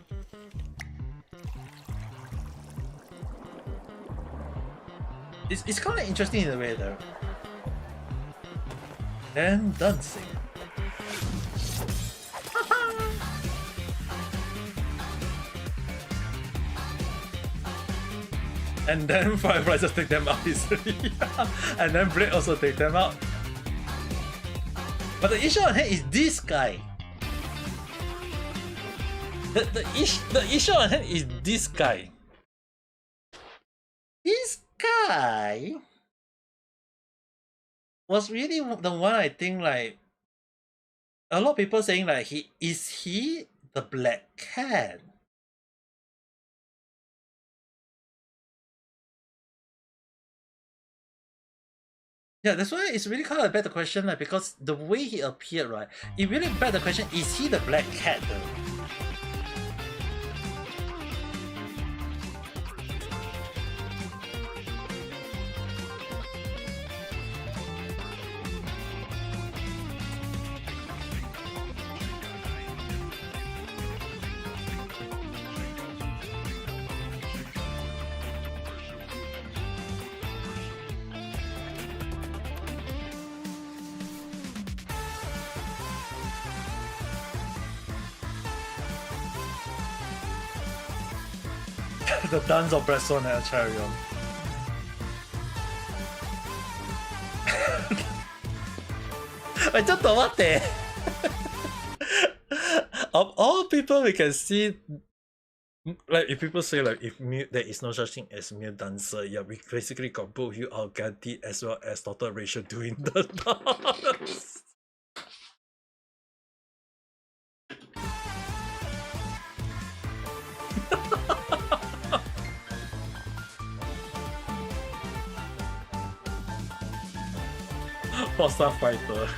A: It's kind of interesting in a way though. And dancing. And then Firefly just take them out easily. And then Blade also take them out. But the issue on hand is this guy. The issue on hand is this guy. This guy was really the one I think like a lot of people saying like he the Black Cat? Yeah, that's why it's really kind of a better question, like, because the way he appeared, right? It really begs the question: is he the Black Cat though? The dance of Bresson and Charion. Wait, just what the? Of all people we can see, like if people say like if there is no such thing as male dancer, yeah, we basically got both you Alganti as well as Dr. Rachel doing the dance. Monster Fighter.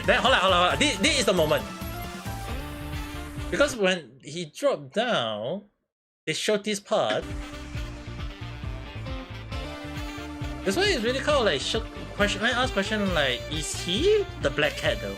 A: Then hold on. This is the moment. Because when he dropped down, they showed this part. That's why it's really kind of like question. I ask question like, is he the Black Cat though?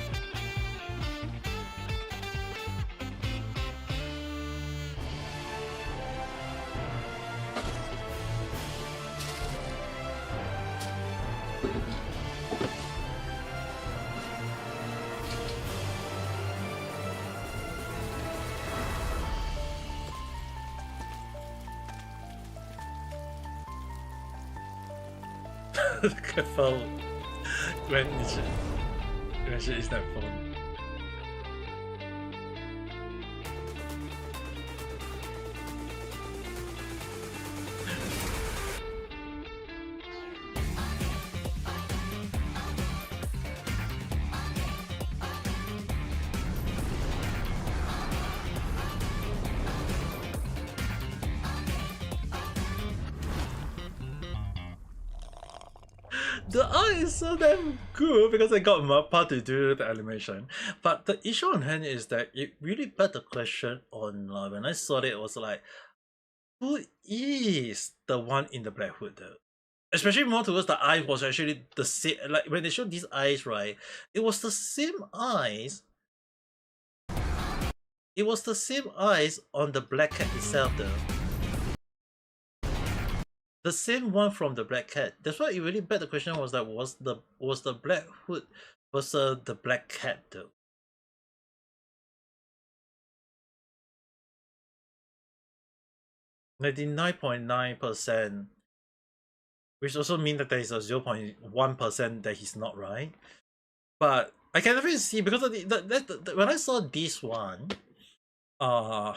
A: Careful when she is that phone. The art is so damn cool because I got Mappa to do the animation. But the issue on hand is that it really begged the question on when I saw it was like, who is the one in the black hood though? Especially more towards the eye was actually the same, like when they showed these eyes, right? It was the same eyes. It was the same eyes on the black cat itself though. The same one from the black cat. That's why it really begged the question was that was the black hood versus the black cat though. 99.9%, which also means that there is a 0.1% that he's not right. But I can definitely see because of when I saw this one, I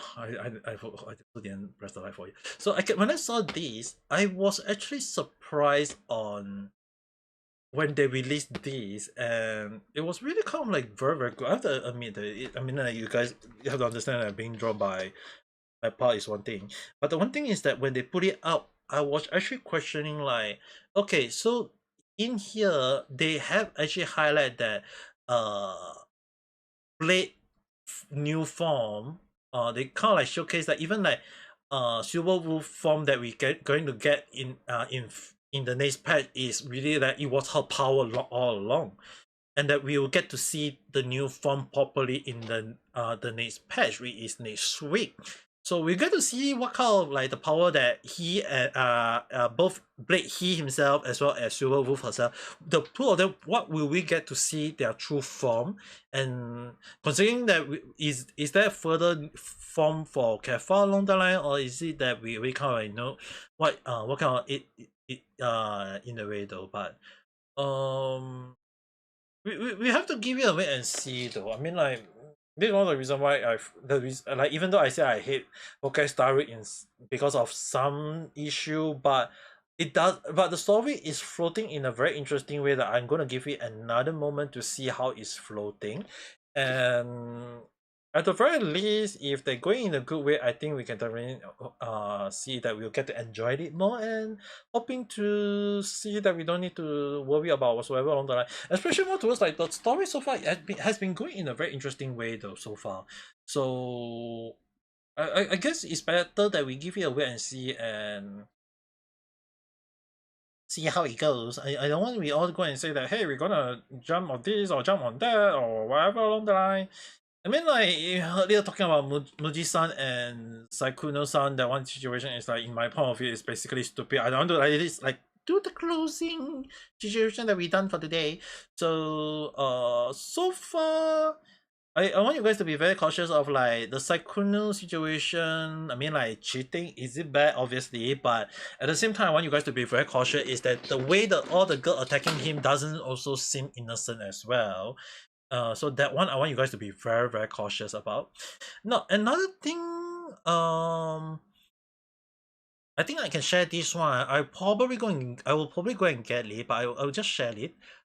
A: didn't press the light for you. So when I saw this, I was actually surprised on when they released this, and it was really kind of like very very good. I have to admit that I mean, you guys have to understand that being drawn by my part is one thing, but the one thing is that when they put it out, I was actually questioning like, okay, so in here they have actually highlight that Blade new form, they kind of like showcase that even like Silver Wolf form that we going to get in the next patch is really that it was her power all along, and that we will get to see the new form properly in the next patch, which is next week. So we get to see what kind of like the power that he and both Blade he himself as well as Silver Wolf herself, the two of them, what will we get to see their true form? And considering that is there further form for Kefar along the line, or is it that we kind of like know what kind of it in a way though? But we have to give it a wait and see though. I mean, like, this is one of the reason why like, even though I say I hate Hokai Star in because of some issue, but the story is floating in a very interesting way that I'm gonna give it another moment to see how it's floating. And at the very least, if they're going in a good way, I think we can definitely see that we'll get to enjoy it more, and hoping to see that we don't need to worry about whatsoever along the line. Especially more towards like the story so far has been going in a very interesting way though so far. So I guess it's better that we give it a wait and see how it goes. I don't want to be all go and say that, hey, we're gonna jump on this or jump on that or whatever along the line. I mean, like, earlier talking about Muji-san and Sykkuno-san, that one situation is like, in my point of view, is basically stupid. I don't want to like this, like, do the closing situation that we done for today. So, so far, I want you guys to be very cautious of like the Sykkuno situation. I mean, like, cheating, is it bad? Obviously, but at the same time, I want you guys to be very cautious is that the way that all the girl attacking him doesn't also seem innocent as well. So that one I want you guys to be very very cautious about. Now another thing, I think I can share this one. I will probably go and get it, but I'll just share it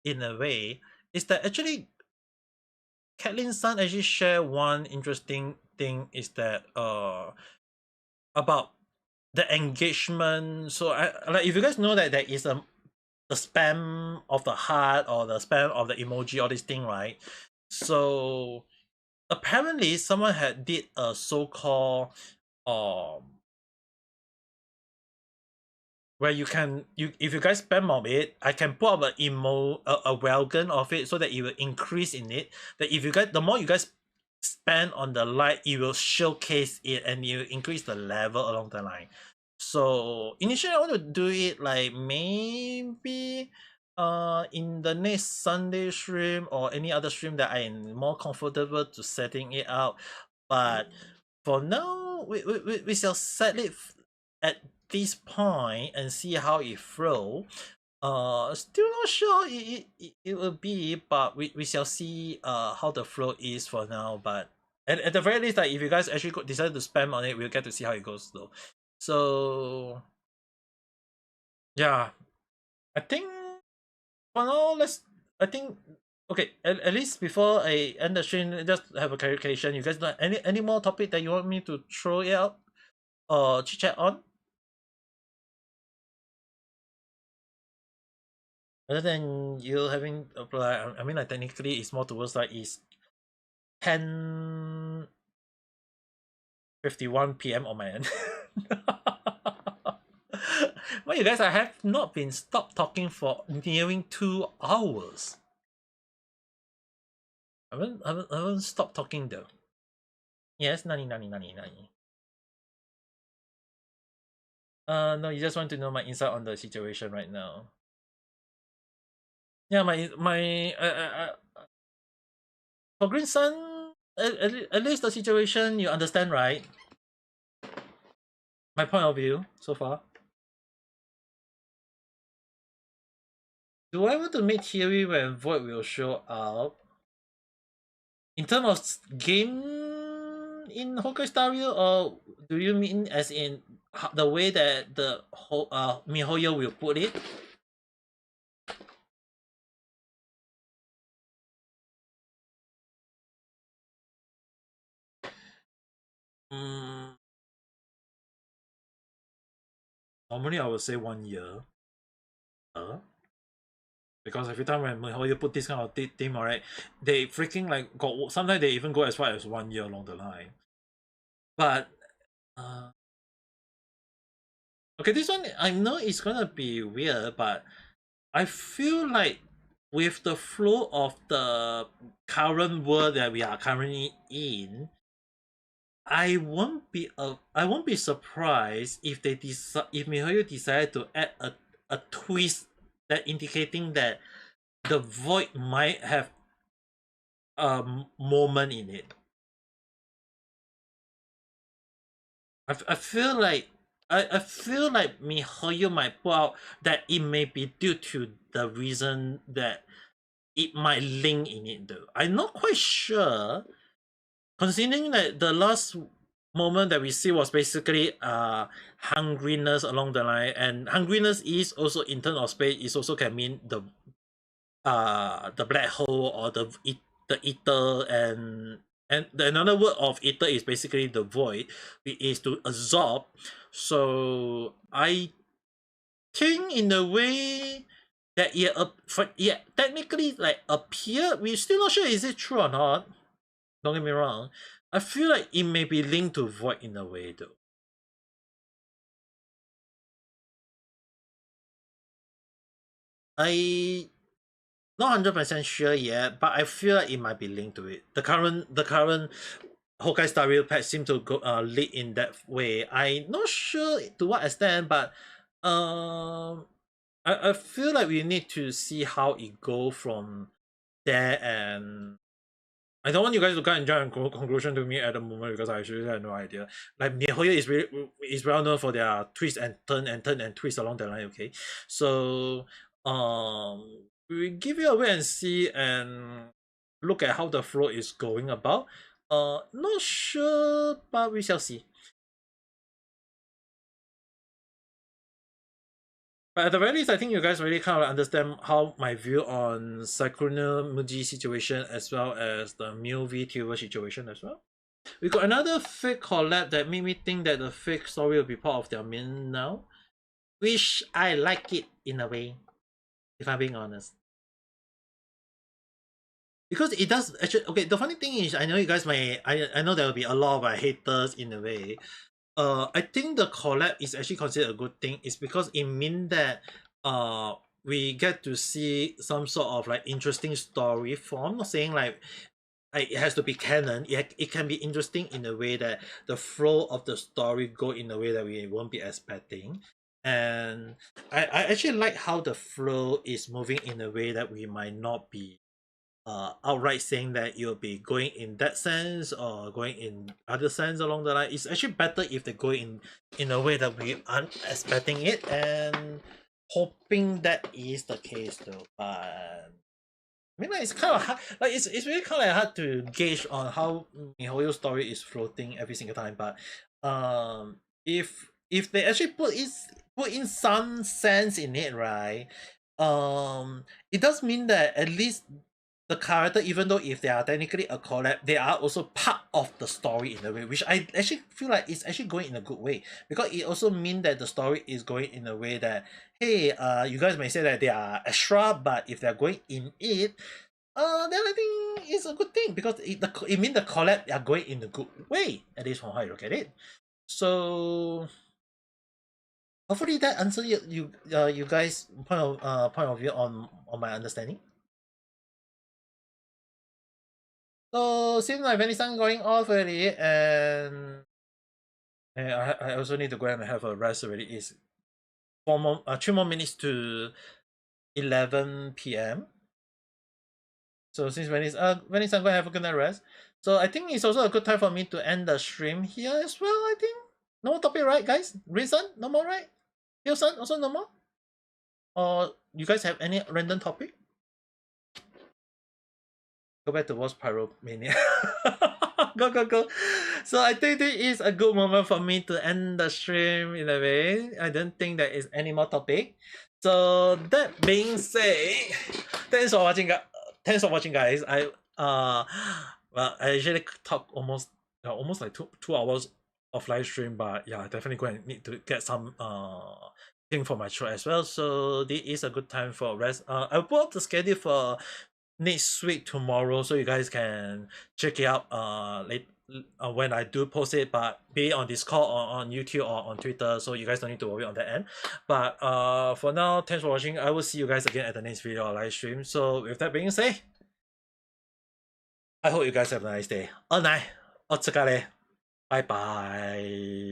A: in a way. Is that actually Catlin-san actually share one interesting thing is that about the engagement. So like, if you guys know that there is the spam of the heart or the spam of the emoji, all this thing, right? So apparently someone had did a so-called where if you guys spam on it, I can put up a welcome of it so that it will increase in it. That if you guys, the more you guys spend on the light, it will showcase it and you increase the level along the line. So initially I want to do it like maybe in the next Sunday stream or any other stream that I am more comfortable to setting it out. But for now, we shall set it at this point and see how it flow. Still not sure it will be, but we shall see how the flow is for now. But at the very least, like if you guys actually decide to spam on it, we'll get to see how it goes though. So yeah, I think for now I think okay, at least before I end the stream, just have a clarification. You guys got any more topic that you want me to throw it out or chit chat on? Other than you having apply, I mean, like technically, it's more towards like is 10:51 p.m. on my end. Well, you guys, I have not been stopped talking for nearing 2 hours. I haven't stopped talking though. Yes, nani. No, you just want to know my insight on the situation right now. Yeah, my for Green Sun, at least the situation you understand, right? My point of view so far. Do I want to make theory when Void will show up? In terms of game in Honkai Star Rail, or do you mean as in the way that the MiHoYo will put it? Normally I would say 1 year. Because every time when MiHoYo put this kind of theme, alright, they freaking like got, sometimes they even go as far as 1 year along the line. But okay, this one I know it's gonna be weird, but I feel like with the flow of the current world that we are currently in, I won't be surprised if they decide, if MiHoYo decided to add a twist that indicating that the void might have a moment in it. I feel like I feel like MiHoYo might put out that it may be due to the reason that it might link in it though. I'm not quite sure, considering that the last moment that we see was basically hungriness along the line, and hungriness is also in terms of space, is also can mean the black hole or the ether, and another word of ether is basically the void. It is to absorb. So I think in a way that technically like appear, we're still not sure is it true or not. Don't get me wrong. I feel like it may be linked to void in a way though. I not 100% sure yet, but I feel like it might be linked to it. The current Honkai Star Rail patch seem to go lead in that way. I'm not sure to what extent, but I feel like we need to see how it go from there, and I don't want you guys to come and jump a conclusion to me at the moment because I actually have no idea. Like MiHoYo is well known for their twist and turn and twist along the line. Okay, so we give you a wait and see and look at how the flow is going about. Not sure, but we shall see. But at the very least, I think you guys really kind of understand how my view on Sykkuno Mujin situation as well as the Mew Vtuber situation as well. We got another fake collab that made me think that the fake story will be part of their main now, which I like it in a way, if I'm being honest. Because it does actually, okay, the funny thing is, I know you guys may, I know there will be a lot of haters in a way. I think the collab is actually considered a good thing. It's because it means that we get to see some sort of like interesting story form. I'm not saying like it has to be canon. It can be interesting in a way that the flow of the story go in a way that we won't be expecting. And I actually like how the flow is moving in a way that we might not be outright saying that you'll be going in that sense or going in other sense along the line. It's actually better if they go in a way that we aren't expecting it. And hoping that is the case though, but I mean, like, it's kind of hard. Like, it's really kind of hard to gauge on how MiHoYo's story is floating every single time. But if they actually put in some sense in it, right? It does mean that at least the character, even though if they are technically a collab, they are also part of the story in a way, which I actually feel like it's actually going in a good way, because it also means that the story is going in a way that, hey, you guys may say that they are extra, but if they're going in it, then I think it's a good thing, because it means the collab are going in a good way, at least from how you look at it. So hopefully that answers you guys point of view on my understanding. So seems like Venice-san going off already, and I also need to go and have a rest already. It's 3 more minutes to 11 p.m. So since Venice-san going to have a good night rest, so I think it's also a good time for me to end the stream here as well. I think no more topic, right, guys? Reason no more, right? Hill-san also no more. Or you guys have any random topic? Go back to watch Pyromania. Go. So I think this is a good moment for me to end the stream in a way. I don't think there is any more topic. So that being said, thanks for watching, guys. Well, I usually talk almost like two hours of live stream, but yeah, I definitely going to need to get some thing for my throat as well. So this is a good time for rest. I'll put up the schedule for next week tomorrow, so you guys can check it out when I do post it, but be it on Discord or on YouTube or on Twitter, so you guys don't need to worry on that end. But for now, thanks for watching. I will see you guys again at the next video or live stream. So with that being said, I hope you guys have a nice day. Bye bye.